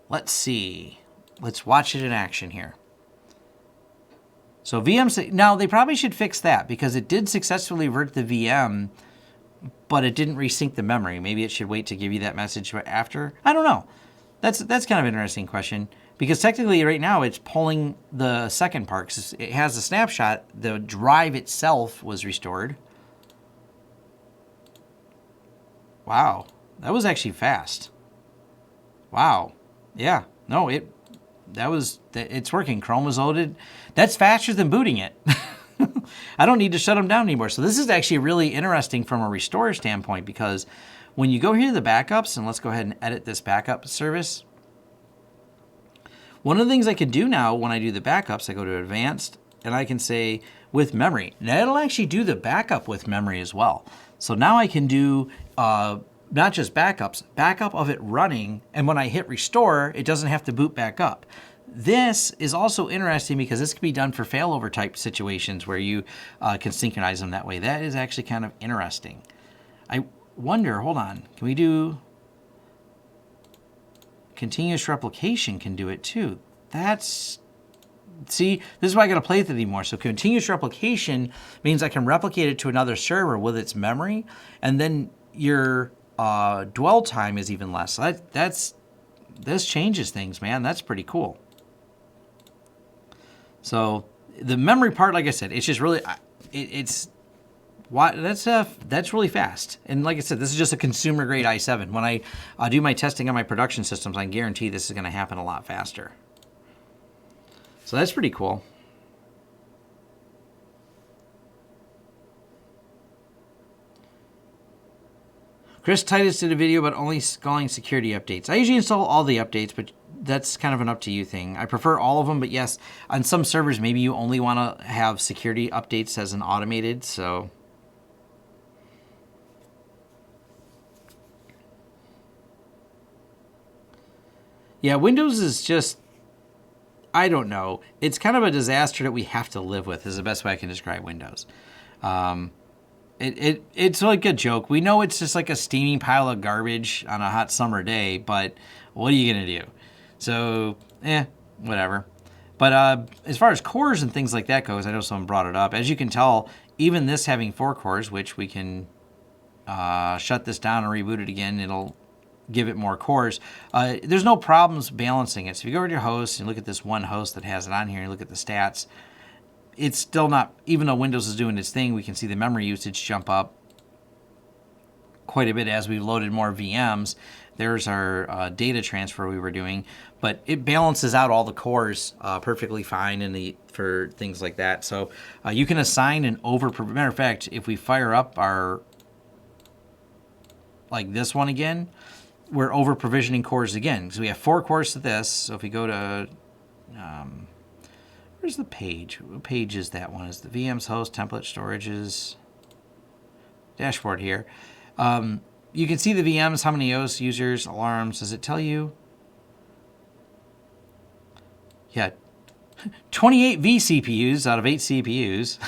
Let's see. Let's watch it in action here. So VM, now they probably should fix that because it did successfully revert the VM, but it didn't resync the memory. Maybe it should wait to give you that message after. I don't know. That's kind of an interesting question because technically right now it's pulling the second part because it has a snapshot. The drive itself was restored. Wow, that was actually fast. Wow, yeah, no, it's working. Chrome was loaded. That's faster than booting it. I don't need to shut them down anymore. So this is actually really interesting from a restore standpoint because when you go here to the backups, and let's go ahead and edit this backup service. One of the things I can do now when I do the backups, I go to advanced and I can say with memory. Now it'll actually do the backup with memory as well. So now I can do not just backups, backup of it running. And when I hit restore, it doesn't have to boot back up. This is also interesting because this can be done for failover type situations where you can synchronize them that way. That is actually kind of interesting. I wonder, hold on, can we do continuous replication? Can do it too. See, this is why I got to play with it anymore. So continuous replication means I can replicate it to another server with its memory, and then your dwell time is even less. So this changes things, man. That's pretty cool. So the memory part, like I said, it's just really that's really fast. And like I said, this is just a consumer grade i7. When I do my testing on my production systems, I guarantee this is going to happen a lot faster. So that's pretty cool. Chris Titus did a video about only installing security updates. I usually install all the updates, but that's kind of an up to you thing. I prefer all of them, but yes, on some servers, maybe you only want to have security updates as an automated, so. Yeah, Windows is just, I don't know. It's kind of a disaster that we have to live with is the best way I can describe Windows. It's like a joke. We know it's just like a steaming pile of garbage on a hot summer day, but what are you going to do? So, whatever. But as far as cores and things like that goes, I know someone brought it up. As you can tell, even this having 4 cores, which we can shut this down and reboot it again, it'll give it more cores. There's no problems balancing it. So if you go over to your host and look at this one host that has it on here and look at the stats, it's still not, even though Windows is doing its thing, we can see the memory usage jump up quite a bit as we loaded more VMs. There's our data transfer we were doing, but it balances out all the cores perfectly fine for things like that. So you can assign an matter of fact, if we fire up our, like this one again, we're over provisioning cores again. So we have 4 cores to this. So if we go to Where's the page? What page is that one? Is the VMs, host, template, storages, dashboard here. You can see the VMs, how many OS users, alarms. Does it tell you? Yeah, 28 vCPUs out of 8 CPUs.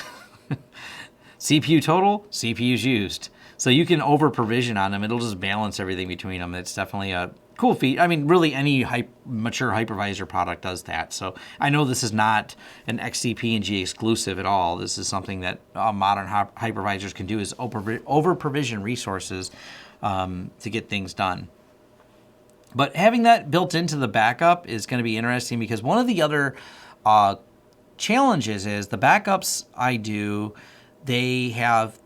CPU total, CPUs used. So you can over provision on them. It'll just balance everything between them. It's definitely a cool feat. I mean, really any mature hypervisor product does that. So I know this is not an XCP and G exclusive at all. This is something that modern hypervisors can do, is over provision resources to get things done. But having that built into the backup is going to be interesting, because one of the other challenges is the backups I do, they have,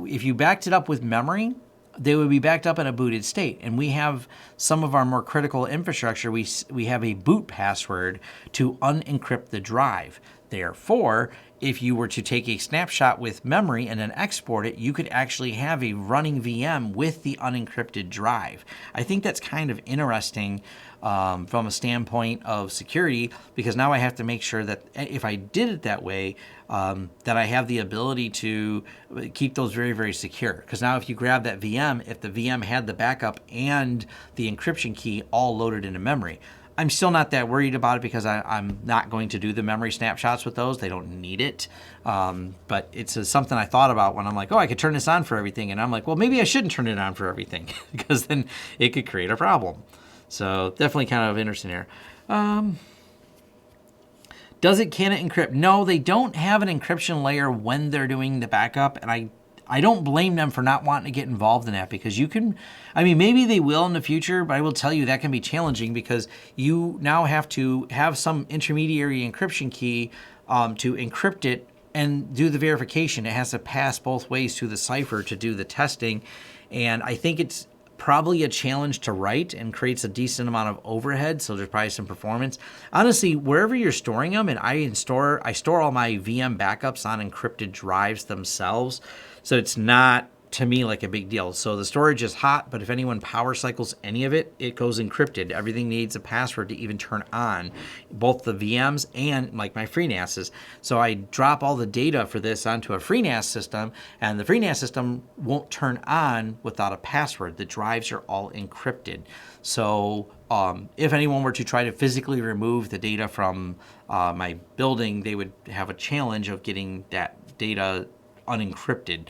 if you backed it up with memory, they would be backed up in a booted state. And we have some of our more critical infrastructure, we have a boot password to unencrypt the drive. Therefore, if you were to take a snapshot with memory and then export it, you could actually have a running VM with the unencrypted drive. I think that's kind of interesting from a standpoint of security, because now I have to make sure that if I did it that way, that I have the ability to keep those very, very secure. Because now if you grab that VM, if the VM had the backup and the encryption key all loaded into memory, I'm still not that worried about it, because I'm not going to do the memory snapshots with those. They don't need it. But it's something I thought about when I'm like, oh, I could turn this on for everything. And I'm like, well, maybe I shouldn't turn it on for everything, because then it could create a problem. So definitely kind of interesting here. Can it encrypt? No, they don't have an encryption layer when they're doing the backup. And I don't blame them for not wanting to get involved in that, because you can, I mean, maybe they will in the future, but I will tell you that can be challenging, because you now have to have some intermediary encryption key to encrypt it and do the verification. It has to pass both ways to the cipher to do the testing. And I think it's probably a challenge to write and creates a decent amount of overhead. So there's probably some performance. Honestly, wherever you're storing them, and I store all my VM backups on encrypted drives themselves. So it's not, to me, like a big deal. So the storage is hot, but if anyone power cycles any of it, it goes encrypted. Everything needs a password to even turn on, both the VMs and like my FreeNASs. So I drop all the data for this onto a FreeNAS system, and the FreeNAS system won't turn on without a password. The drives are all encrypted. So if anyone were to try to physically remove the data from my building, they would have a challenge of getting that data unencrypted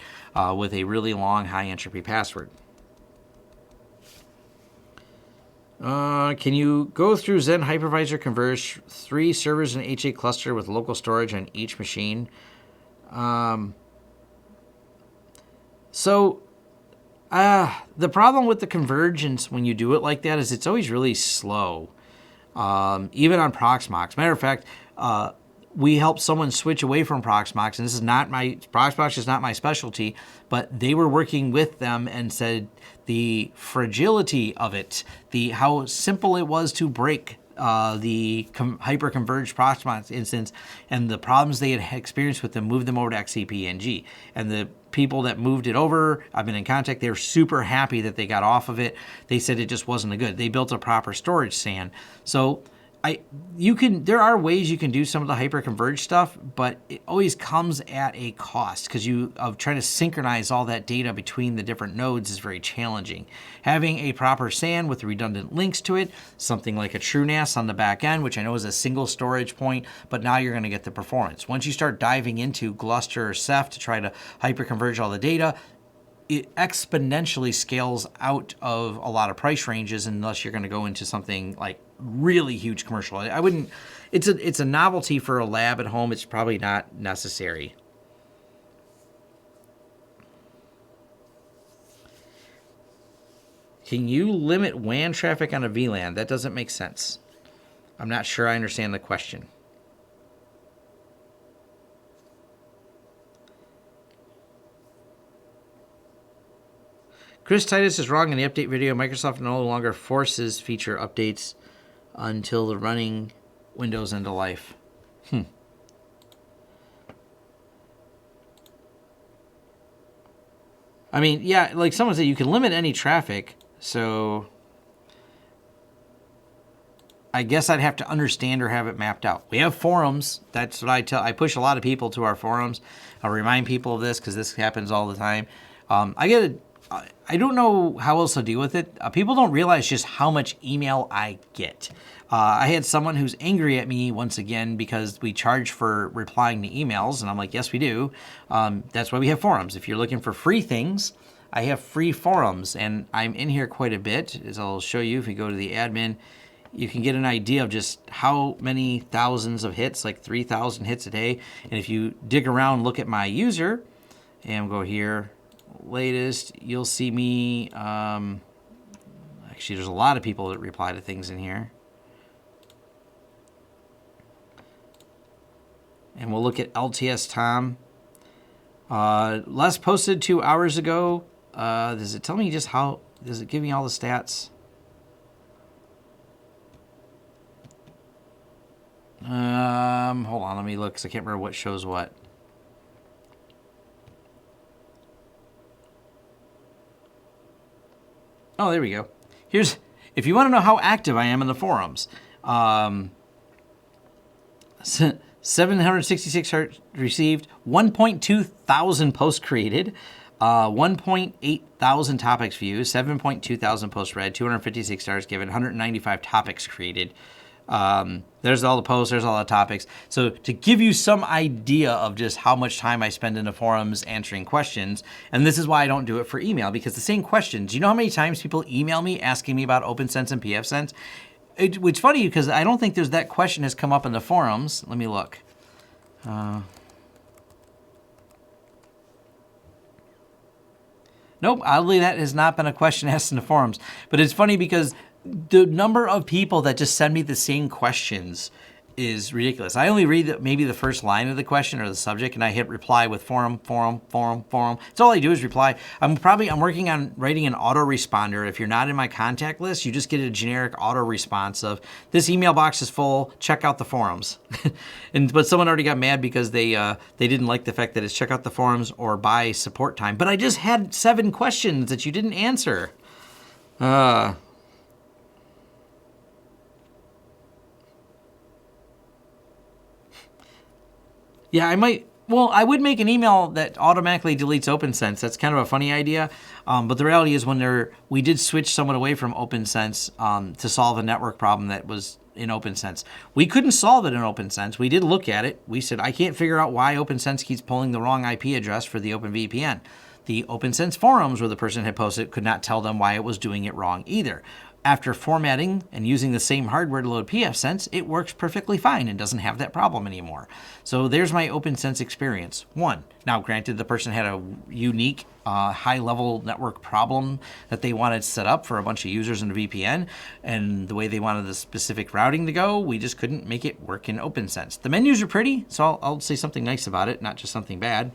with a really long high entropy password. Can you go through Zen Hypervisor, converge 3 servers in HA cluster with local storage on each machine? So the problem with the convergence when you do it like that is it's always really slow, even on Proxmox. Matter of fact, we helped someone switch away from Proxmox, and this is not Proxmox is not my specialty, but they were working with them and said the fragility of it, how simple it was to break the hyper-converged Proxmox instance, and the problems they had experienced with them, moved them over to XCP-NG. And the people that moved it over, I've been in contact, they were super happy that they got off of it. They said it just wasn't good. They built a proper storage SAN. So there are ways you can do some of the hyper-converged stuff, but it always comes at a cost, because of trying to synchronize all that data between the different nodes is very challenging. Having a proper SAN with redundant links to it, something like a TrueNAS on the back end, which I know is a single storage point, but now you're going to get the performance. Once you start diving into Gluster or Ceph to try to hyper-converge all the data, it exponentially scales out of a lot of price ranges, unless you're going to go into something like really huge commercial. I wouldn't. It's a novelty for a lab at home. It's probably not necessary. Can you limit WAN traffic on a VLAN? That doesn't make sense. I'm not sure I understand the question. Chris Titus is wrong in the update video. Microsoft no longer forces feature updates until the running Windows end of life. I mean, yeah, like someone said, you can limit any traffic. So I guess I'd have to understand or have it mapped out. We have forums. That's what I tell. I push a lot of people to our forums. I'll remind people of this because this happens all the time. I don't know how else to deal with it. People don't realize just how much email I get. I had someone who's angry at me once again because we charge for replying to emails, and I'm like, yes, we do. That's why we have forums. If you're looking for free things, I have free forums, and I'm in here quite a bit, as I'll show you if you go to the admin. You can get an idea of just how many thousands of hits, like 3,000 hits a day. And if you dig around, look at my user, and go here, latest, you'll see me, actually there's a lot of people that reply to things in here. And we'll look at LTS Tom. Les posted 2 hours ago. Does it tell me just how, does it give me all the stats? Hold on, let me look because I can't remember what shows what. Oh, there we go. Here's, if you want to know how active I am in the forums, 766 received, 1.2 thousand posts created, 1.8 thousand topics viewed, 7.2 thousand posts read, 256 stars given, 195 topics created. There's all the posts, there's all the topics. So to give you some idea of just how much time I spend in the forums answering questions, and this is why I don't do it for email, because the same questions, you know how many times people email me asking me about OpenSense and Pfsense? It's funny because I don't think that question has come up in the forums. Let me look. Nope, oddly that has not been a question asked in the forums. But it's funny because the number of people that just send me the same questions is ridiculous. I only read maybe the first line of the question or the subject, and I hit reply with forum. That's all I do is reply. I'm working on writing an autoresponder. If you're not in my contact list, you just get a generic auto response of this email box is full. Check out the forums. But someone already got mad because they didn't like the fact that it's check out the forums or buy support time. But I just had 7 questions that you didn't answer. Yeah, I would make an email that automatically deletes OpenSense. That's kind of a funny idea. But the reality is we did switch someone away from OpenSense to solve a network problem that was in OpenSense. We couldn't solve it in OpenSense. We did look at it. We said, I can't figure out why OpenSense keeps pulling the wrong IP address for the OpenVPN. The OpenSense forums where the person had posted could not tell them why it was doing it wrong either. After formatting and using the same hardware to load Pfsense, it works perfectly fine and doesn't have that problem anymore. So there's my OpenSense experience. 1. Now, granted, the person had a unique high-level network problem that they wanted set up for a bunch of users in the VPN, and the way they wanted the specific routing to go, we just couldn't make it work in OpenSense. The menus are pretty, so I'll say something nice about it, not just something bad.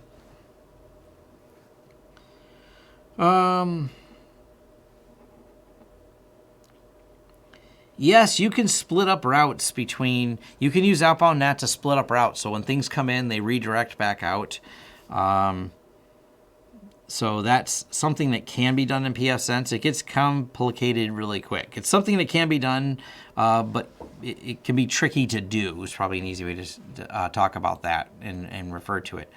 Yes, you can split up routes between, you can use outbound NAT to split up routes. So when things come in, they redirect back out. So that's something that can be done in Pfsense. It gets complicated really quick. It's something that can be done, but it can be tricky to do. It's probably an easy way to talk about that and refer to it.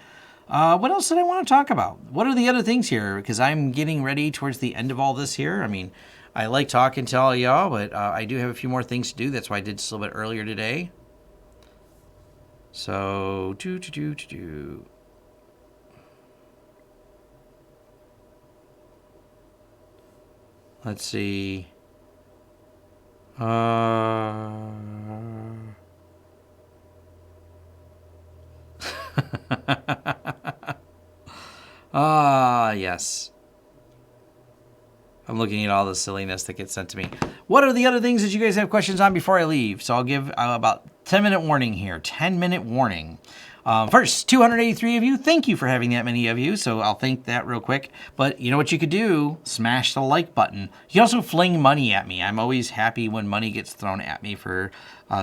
What else did I want to talk about? What are the other things here? Because I'm getting ready towards the end of all this here. I mean, I like talking to all y'all, but I do have a few more things to do. That's why I did this a little bit earlier today. So, let's see. Yes. I'm looking at all the silliness that gets sent to me. What are the other things that you guys have questions on before I leave? So I'll give about 10-minute warning here. 10-minute warning. First, 283 of you. Thank you for having that many of you. So I'll thank that real quick. But you know what you could do? Smash the like button. You can also fling money at me. I'm always happy when money gets thrown at me for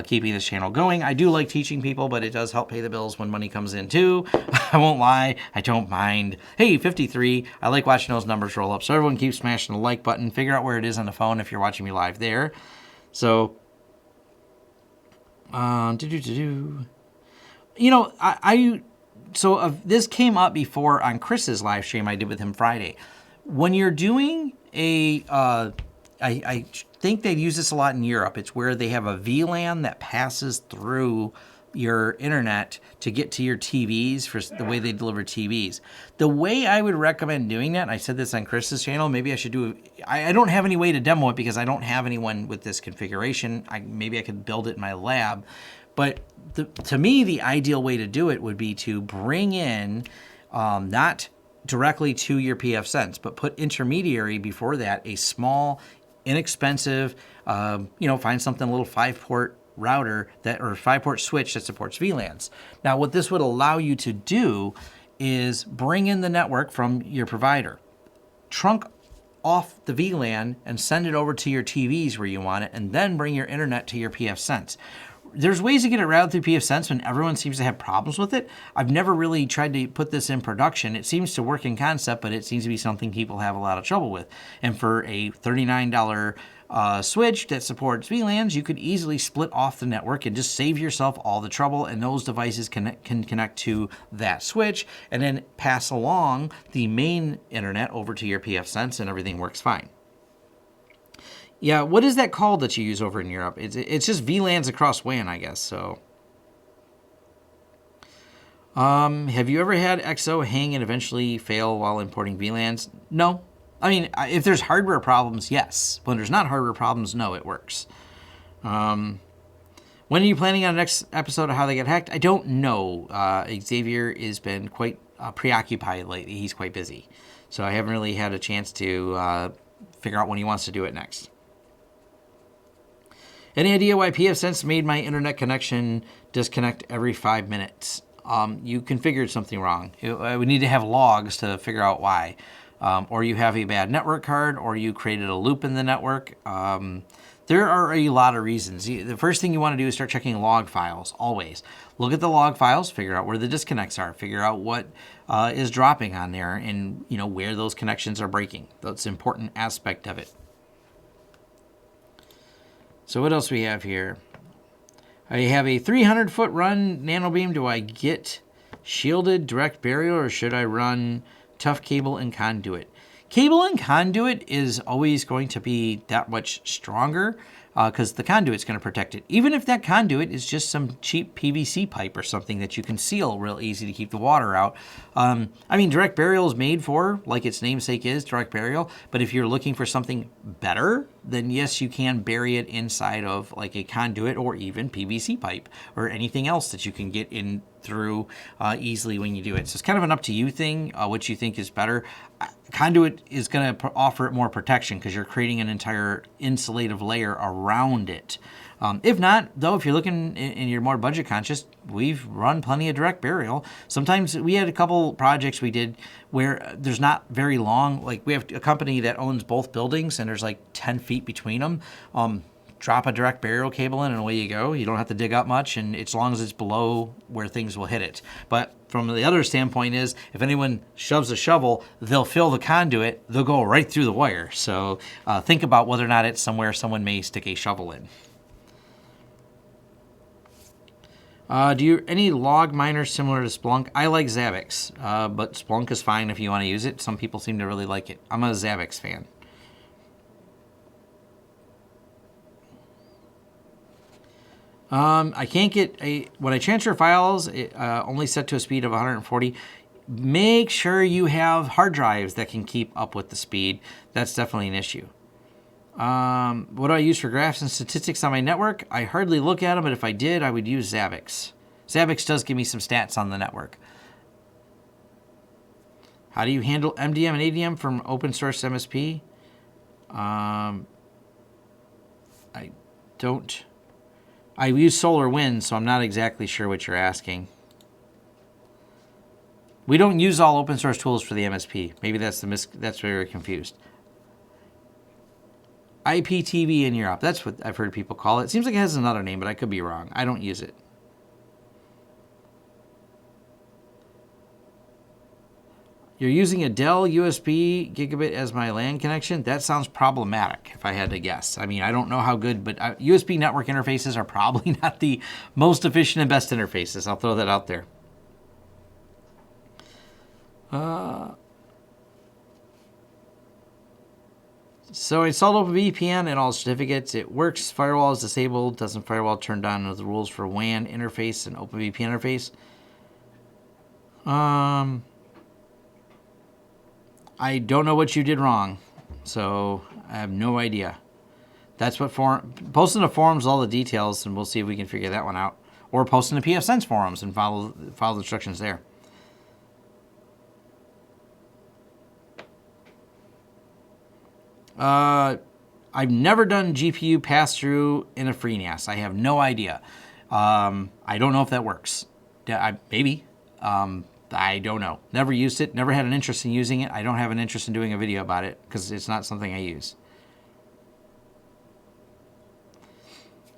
keeping this channel going. I do like teaching people, but it does help pay the bills when money comes in too. I won't lie. I don't mind. Hey, 53. I like watching those numbers roll up. So everyone keep smashing the like button. Figure out where it is on the phone if you're watching me live there. So You know, this came up before on Chris's live stream I did with him Friday. When you're doing I think they use this a lot in Europe. It's where they have a VLAN that passes through your internet to get to your TVs for the way they deliver TVs. The way I would recommend doing that, and I said this on Chris's channel, maybe I should do it. I don't have any way to demo it because I don't have anyone with this configuration. Maybe I could build it in my lab. But to me, the ideal way to do it would be to bring in, not directly to your Pfsense, but put intermediary before that, a small, inexpensive, find something, a little 5-port router or 5-port switch that supports VLANs. Now, what this would allow you to do is bring in the network from your provider, trunk off the VLAN and send it over to your TVs where you want it, and then bring your internet to your Pfsense. There's ways to get it routed through Pfsense when everyone seems to have problems with it. I've never really tried to put this in production. It seems to work in concept, but it seems to be something people have a lot of trouble with. And for a $39 switch that supports VLANs, you could easily split off the network and just save yourself all the trouble, and those devices can connect to that switch and then pass along the main internet over to your Pfsense, and everything works fine. Yeah, what is that called that you use over in Europe? It's just VLANs across WAN, I guess. So, have you ever had XO hang and eventually fail while importing VLANs? No. I mean, if there's hardware problems, yes. When there's not hardware problems, no, it works. When are you planning on the next episode of How They Get Hacked? I don't know. Xavier has been quite preoccupied lately. He's quite busy. So I haven't really had a chance to figure out when he wants to do it next. Any idea why Pfsense made my internet connection disconnect every 5 minutes? You configured something wrong. We need to have logs to figure out why. Or you have a bad network card, or you created a loop in the network. There are a lot of reasons. The first thing you want to do is start checking log files, always. Look at the log files, figure out where the disconnects are, figure out what is dropping on there, and where those connections are breaking. That's an important aspect of it. So what else we have here? I have a 300-foot run nanobeam. Do I get shielded direct burial, or should I run tough cable and conduit? Cable and conduit is always going to be that much stronger because the conduit's going to protect it. Even if that conduit is just some cheap PVC pipe or something that you can seal real easy to keep the water out. I mean, direct burial is made for, like its namesake is, direct burial. But if you're looking for something better, then yes, you can bury it inside of like a conduit or even PVC pipe or anything else that you can get in through easily when you do it. So it's kind of an up to you thing, what you think is better. Conduit is going to offer it more protection because you're creating an entire insulative layer around it. If not, though, if you're looking and you're more budget conscious, we've run plenty of direct burial. Sometimes we had a couple projects we did where there's not very long, like we have a company that owns both buildings and there's like 10 feet between them. Drop a direct burial cable in and away you go. You don't have to dig up much, and as long as it's below where things will hit it. But from the other standpoint is, if anyone shoves a shovel, they'll fill the conduit, they'll go right through the wire. So think about whether or not it's somewhere someone may stick a shovel in. Any log miners similar to Splunk? I like Zabbix, but Splunk is fine if you want to use it. Some people seem to really like it. I'm a Zabbix fan. I can't get when I transfer files, only set to a speed of 140. Make sure you have hard drives that can keep up with the speed. That's definitely an issue. What do I use for graphs and statistics on my network? I hardly look at them, but if I did, I would use Zabbix. Zabbix does give me some stats on the network. How do you handle MDM and ADM from open source MSP? I don't. I use SolarWinds, so I'm not exactly sure what you're asking. We don't use all open source tools for the MSP. Maybe that's that's where you're confused. IPTV in Europe. That's what I've heard people call it. It seems like it has another name, but I could be wrong. I don't use it. You're using a Dell USB gigabit as my LAN connection? That sounds problematic, if I had to guess. I mean, I don't know how good, but USB network interfaces are probably not the most efficient and best interfaces. I'll throw that out there. So I installed OpenVPN and all certificates. It works. Firewall is disabled. Doesn't firewall turn down the rules for WAN interface and OpenVPN interface? I don't know what you did wrong, so I have no idea. That's what post in the forums all the details, and we'll see if we can figure that one out. Or post in the Pfsense forums and follow the instructions there. I've never done GPU pass-through in a FreeNAS. I have no idea. I don't know if that works. Maybe. I don't know. Never used it. Never had an interest in using it. I don't have an interest in doing a video about it because it's not something I use.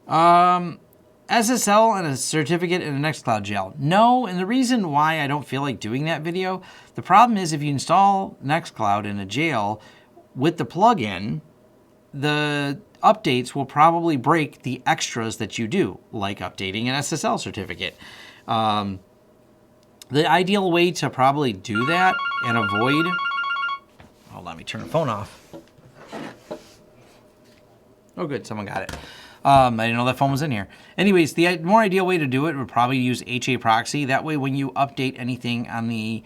SSL and a certificate in a Nextcloud jail. No, and the reason why I don't feel like doing that video, the problem is if you install Nextcloud in a jail with the plugin, the updates will probably break the extras that you do, like updating an SSL certificate. The ideal way to probably do that and avoid... Hold on, let me turn the phone off. Oh, good, someone got it. I didn't know that phone was in here. Anyways, the more ideal way to do it would probably use HA proxy. That way, when you update anything on the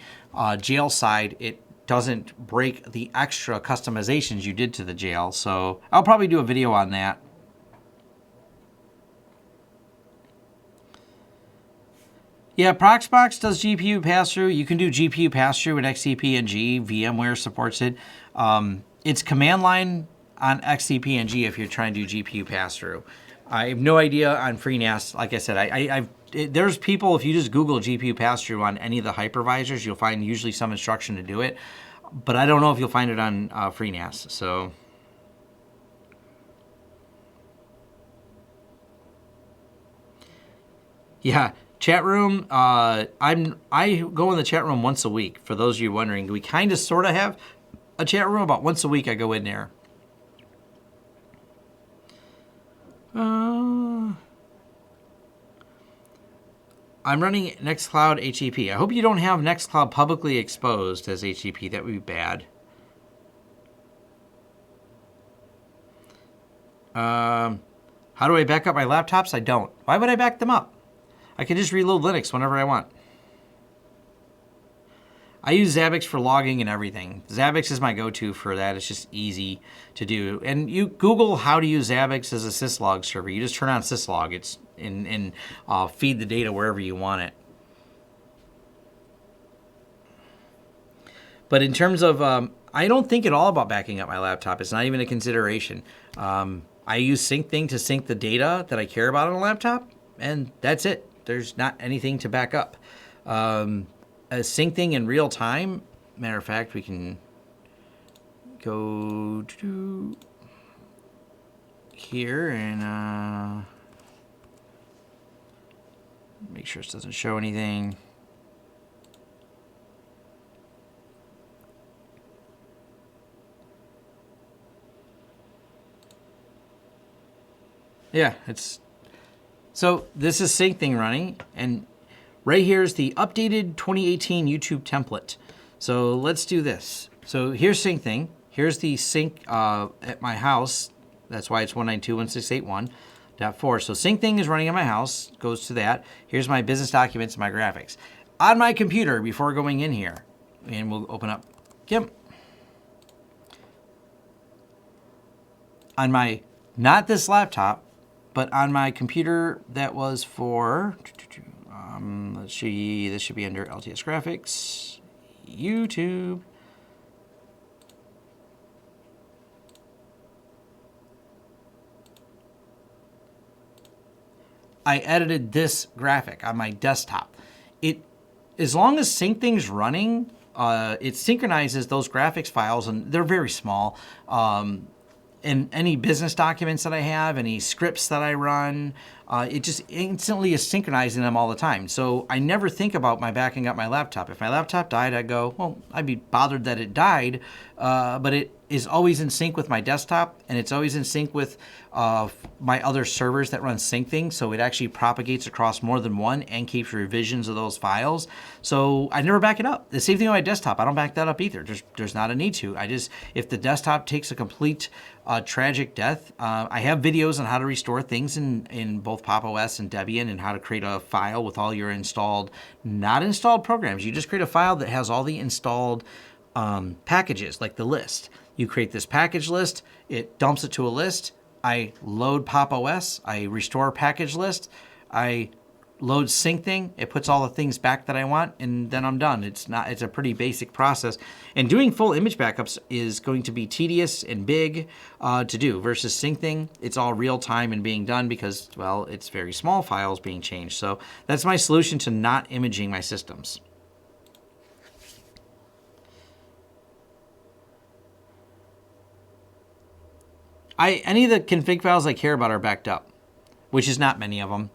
jail side, it doesn't break the extra customizations you did to the jail. So I'll probably do a video on that. Yeah, Proxbox does GPU pass-through. You can do GPU pass-through with XCP-ng. VMware supports it. It's command line on XCP-ng if you're trying to do GPU pass-through. I have no idea on FreeNAS. Like I said, there's people, if you just Google GPU pass-through on any of the hypervisors, you'll find usually some instruction to do it. But I don't know if you'll find it on FreeNAS. So... yeah. Chat room, I go in the chat room once a week. For those of you wondering, we kind of sort of have a chat room. About once a week I go in there. I'm running Nextcloud HTTP. I hope you don't have Nextcloud publicly exposed as HTTP. That would be bad. How do I back up my laptops? I don't. Why would I back them up? I can just reload Linux whenever I want. I use Zabbix for logging and everything. Zabbix is my go-to for that. It's just easy to do. And you Google how to use Zabbix as a syslog server. You just turn on syslog. It's and feed the data wherever you want it. But in terms of, I don't think at all about backing up my laptop. It's not even a consideration. I use SyncThing to sync the data that I care about on a laptop, and that's it. There's not anything to back up. A SyncThing in real time, matter of fact, we can go to here and make sure this doesn't show anything. Yeah, so this is SyncThing running, and right here is the updated 2018 YouTube template. So let's do this. So here's SyncThing. Here's the sync at my house. That's why it's 192.168.1.4. So SyncThing is running at my house, goes to that. Here's my business documents and my graphics. On my computer, before going in here, and we'll open up GIMP. On my, not this laptop, but on my computer that was for, let's see, this should be under LTS Graphics, YouTube. I edited this graphic on my desktop. As long as SyncThing's running, it synchronizes those graphics files, and they're very small. in any business documents that I have, any scripts that I run, it just instantly is synchronizing them all the time. So I never think about my backing up my laptop. If my laptop died, I'd go, well, I'd be bothered that it died, but it is always in sync with my desktop, and it's always in sync with my other servers that run sync things. So it actually propagates across more than one and keeps revisions of those files. So I never back it up. The same thing on my desktop. I don't back that up either. There's not a need to. If the desktop takes a complete tragic death, I have videos on how to restore things in both Pop! OS and Debian, and how to create a file with all your not installed programs. You just create a file that has all the installed packages, like the list. You create this package list, it dumps it to a list. I load Pop! OS, I restore package list, I load sync thing, it puts all the things back that I want, and then I'm done. It's a pretty basic process. And doing full image backups is going to be tedious and big to do versus sync thing. It's all real time and being done because, well, it's very small files being changed. So that's my solution to not imaging my systems. Any of the config files I care about are backed up, which is not many of them.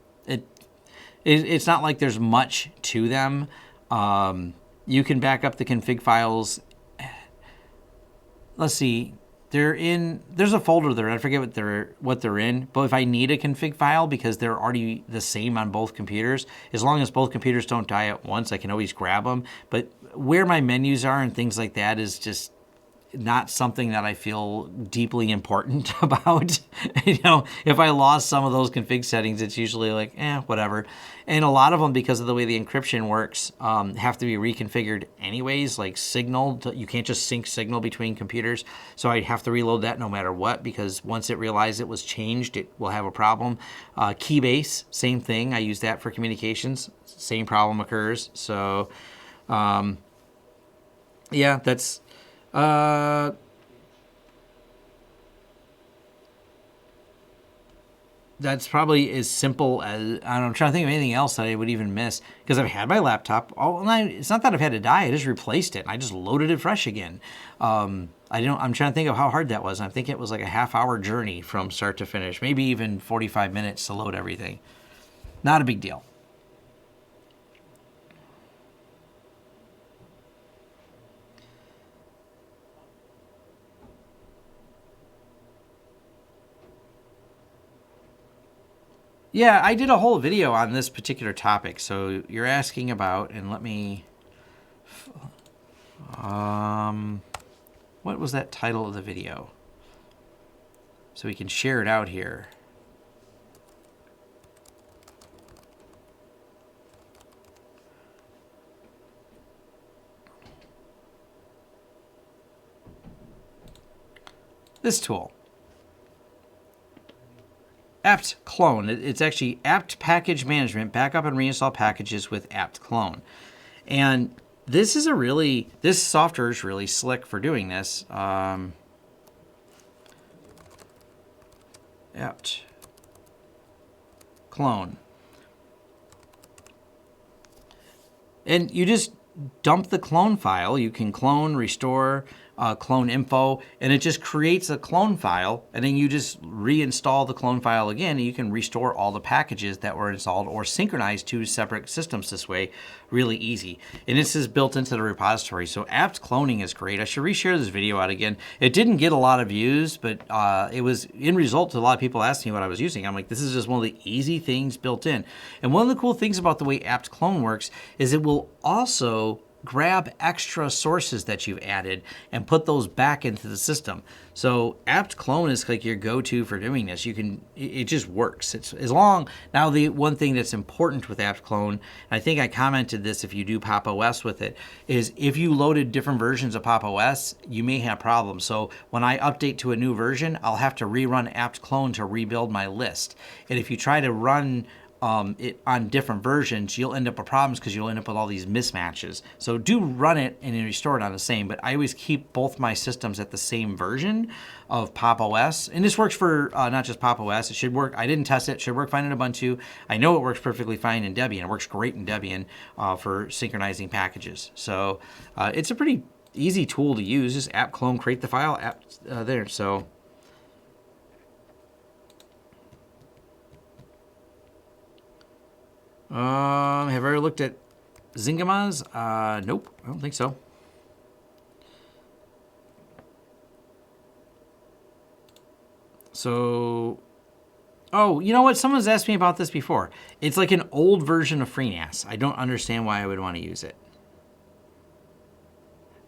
It's not like there's much to them. You can back up the config files. Let's see. There's a folder there. I forget what they're in. But if I need a config file because they're already the same on both computers, as long as both computers don't die at once, I can always grab them. But where my menus are and things like that is just not something that I feel deeply important about. If I lost some of those config settings, it's usually like, whatever. And a lot of them, because of the way the encryption works, have to be reconfigured anyways, like Signal. You can't just sync Signal between computers. So I have to reload that no matter what, because once it realizes it was changed, it will have a problem. Keybase, same thing. I use that for communications. Same problem occurs. So, yeah, that's... that's probably as simple as, I'm trying to think of anything else that I would even miss, because I've had my laptop. It's not that I've had to die. I just replaced it and I just loaded it fresh again. I'm trying to think of how hard that was. I think it was like a half-hour journey from start to finish, maybe even 45 minutes to load everything. Not a big deal. Yeah, I did a whole video on this particular topic. So you're asking about, and let me, what was that title of the video? So we can share it out here. This tool. apt clone. It's actually apt package management, backup and reinstall packages with apt clone. And this software is really slick for doing this. Apt clone. And you just dump the clone file. You can clone, restore, clone info, and it just creates a clone file, and then you just reinstall the clone file again, and you can restore all the packages that were installed or synchronize two separate systems this way. Really easy. And this is built into the repository. So apt cloning is great. I should reshare this video out again. It didn't get a lot of views, but it was in result to a lot of people asking me what I was using. I'm like, this is just one of the easy things built in. And one of the cool things about the way apt clone works is it will also grab extra sources that you've added and put those back into the system. So apt clone is like your go-to for doing this. It just works. It's as long. Now the one thing that's important with apt clone, and I think I commented this if you do Pop! OS with it, is if you loaded different versions of Pop! OS, you may have problems. So when I update to a new version, I'll have to rerun apt clone to rebuild my list. And if you try to run it on different versions, you'll end up with problems because you'll end up with all these mismatches. So do run it and then restore it on the same, but I always keep both my systems at the same version of Pop! OS. And this works for not just Pop! OS. It should work. I didn't test it. It should work fine in Ubuntu. I know it works perfectly fine in Debian. It works great in Debian for synchronizing packages. So it's a pretty easy tool to use. Just apt clone, create the file, there. So Have I ever looked at Zingamas? Nope, I don't think so. So, oh, you know what? Someone's asked me about this before. It's like an old version of FreeNAS. I don't understand why I would want to use it.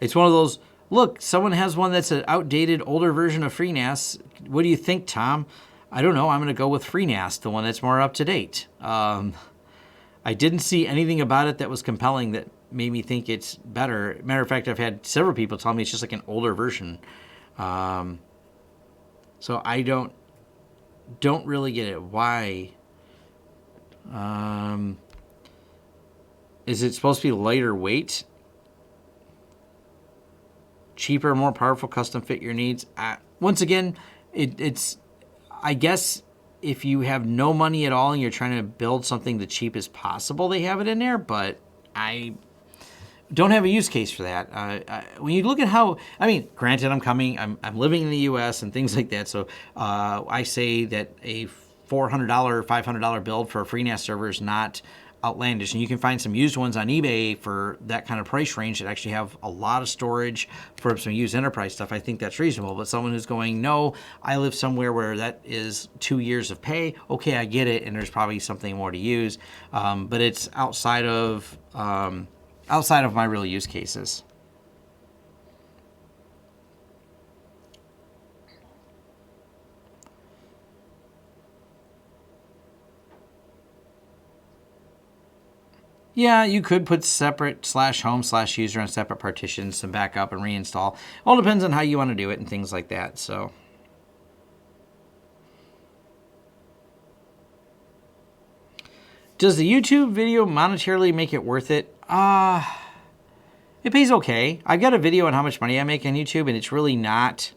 It's one of those, look, someone has one that's an outdated, older version of FreeNAS. What do you think, Tom? I don't know. I'm going to go with FreeNAS, the one that's more up to date. I didn't see anything about it that was compelling that made me think it's better. Matter of fact, I've had several people tell me it's just like an older version. So I don't really get it. Why? Is it supposed to be lighter weight? Cheaper, more powerful, custom fit your needs? Once again, it's, I guess, if you have no money at all and you're trying to build something the cheapest possible, they have it in there, but I don't have a use case for that. When you look at how, I mean, granted, I'm living in the U.S. and things like that, so I say that a $400, $500 build for a FreeNAS server is not outlandish, and you can find some used ones on eBay for that kind of price range that actually have a lot of storage for some used enterprise stuff. I think that's reasonable. But someone who's going, no, I live somewhere where that is 2 years of pay. Okay, I get it, and there's probably something more to use, but it's outside of my real use cases. Yeah, you could put separate /home/user on separate partitions, some backup and reinstall. All depends on how you want to do it and things like that. So, does the YouTube video monetarily make it worth it? It pays okay. I've got a video on how much money I make on YouTube, and it's really not.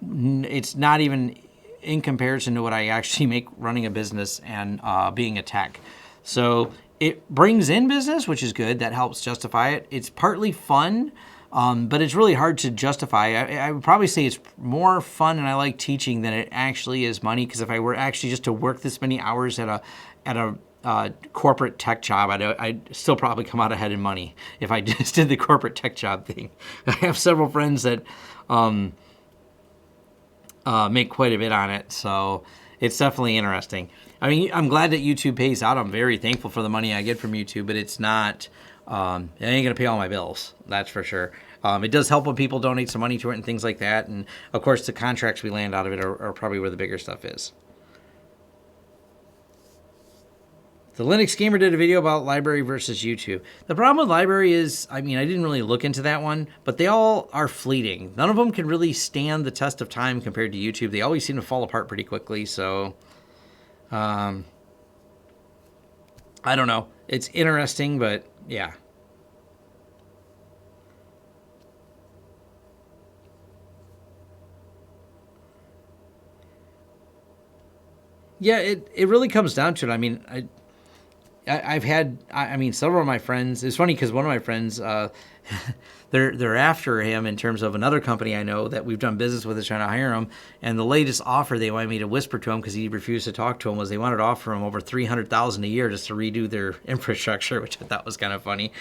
It's not even in comparison to what I actually make running a business and being a tech. So it brings in business, which is good. That helps justify it. It's partly fun, but it's really hard to justify. I would probably say it's more fun and I like teaching than it actually is money, because if I were actually just to work this many hours at a corporate tech job, I'd still probably come out ahead in money if I just did the corporate tech job thing. I have several friends that make quite a bit on it, so it's definitely interesting. I mean, I'm glad that YouTube pays out. I'm very thankful for the money I get from YouTube, but it's not, it ain't going to pay all my bills, that's for sure. It does help when people donate some money to it and things like that, and of course the contracts we land out of it are probably where the bigger stuff is. The Linux Gamer did a video about library versus YouTube. The problem with library is, I mean, I didn't really look into that one, but they all are fleeting. None of them can really stand the test of time compared to YouTube. They always seem to fall apart pretty quickly, so I don't know. It's interesting, but yeah. Yeah, it really comes down to it. I mean, I've had, I mean, several of my friends, it's funny because one of my friends, they're after him in terms of another company I know that we've done business with is trying to hire him. And the latest offer they wanted me to whisper to him because he refused to talk to him was they wanted to offer him over $300,000 a year just to redo their infrastructure, which I thought was kind of funny.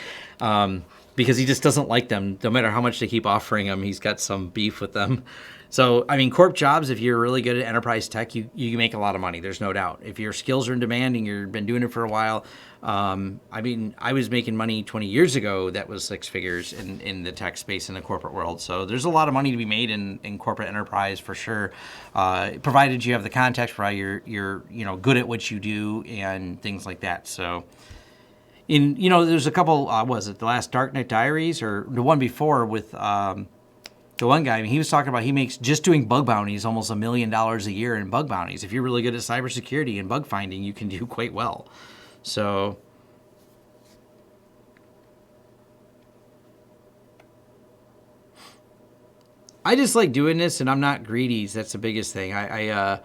Because he just doesn't like them. No matter how much they keep offering him, he's got some beef with them. So, I mean, corp jobs, if you're really good at enterprise tech, you make a lot of money. There's no doubt. If your skills are in demand and you've been doing it for a while, I mean, I was making money 20 years ago that was six figures in the tech space in the corporate world. So there's a lot of money to be made in corporate enterprise for sure, provided you have the context, provided you're good at what you do and things like that. So, there's a couple, was it the last Darknet Diaries or the one before with the one guy, I mean, he was talking about he makes, just doing bug bounties, almost $1 million a year in bug bounties. If you're really good at cybersecurity and bug finding, you can do quite well. So, I just like doing this, and I'm not greedy. That's the biggest thing. I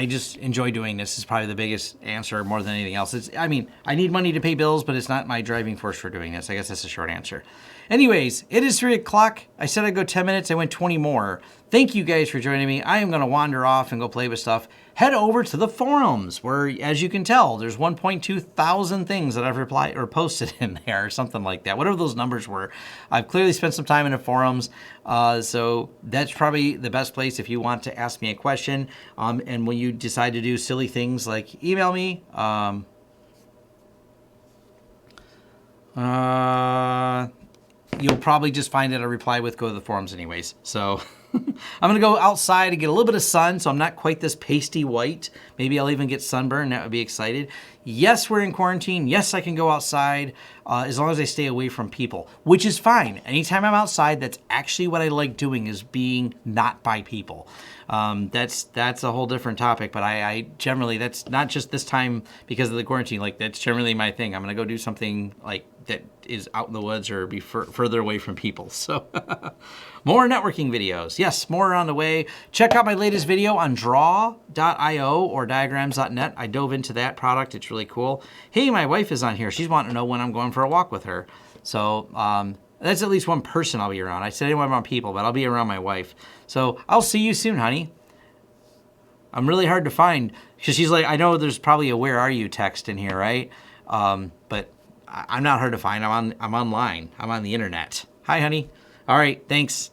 just enjoy doing this. Is probably the biggest answer more than anything else. I mean, I need money to pay bills, but it's not my driving force for doing this. I guess that's the short answer. Anyways, it is 3 o'clock. I said I'd go 10 minutes. I went 20 more. Thank you guys for joining me. I am going to wander off and go play with stuff. head over to the forums where, as you can tell, there's 1.2 thousand things that I've replied or posted in there or something like that, whatever those numbers were. I've clearly spent some time in the forums, so that's probably the best place if you want to ask me a question. And when you decide to do silly things like email me, you'll probably just find that I reply with go to the forums anyways. So I'm going to go outside and get a little bit of sun so I'm not quite this pasty white. Maybe I'll even get sunburned. That would be excited. Yes, we're in quarantine. Yes, I can go outside as long as I stay away from people, which is fine. Anytime I'm outside, that's actually what I like doing, is being not by people. That's a whole different topic, but I generally, that's not just this time because of the quarantine. Like, that's generally my thing. I'm going to go do something like that is out in the woods or be further away from people. So more networking videos. Yes, more are on the way. Check out my latest video on draw.io or diagrams.net. I dove into that product. It's really cool. Hey, my wife is on here. She's wanting to know when I'm going for a walk with her. So that's at least one person I'll be around. I said I'm around people, but I'll be around my wife. So I'll see you soon, honey. I'm really hard to find because she's like, I know there's probably a "where are you" text in here, right? But I'm not hard to find. I'm online. I'm on the internet. Hi, honey. All right, thanks.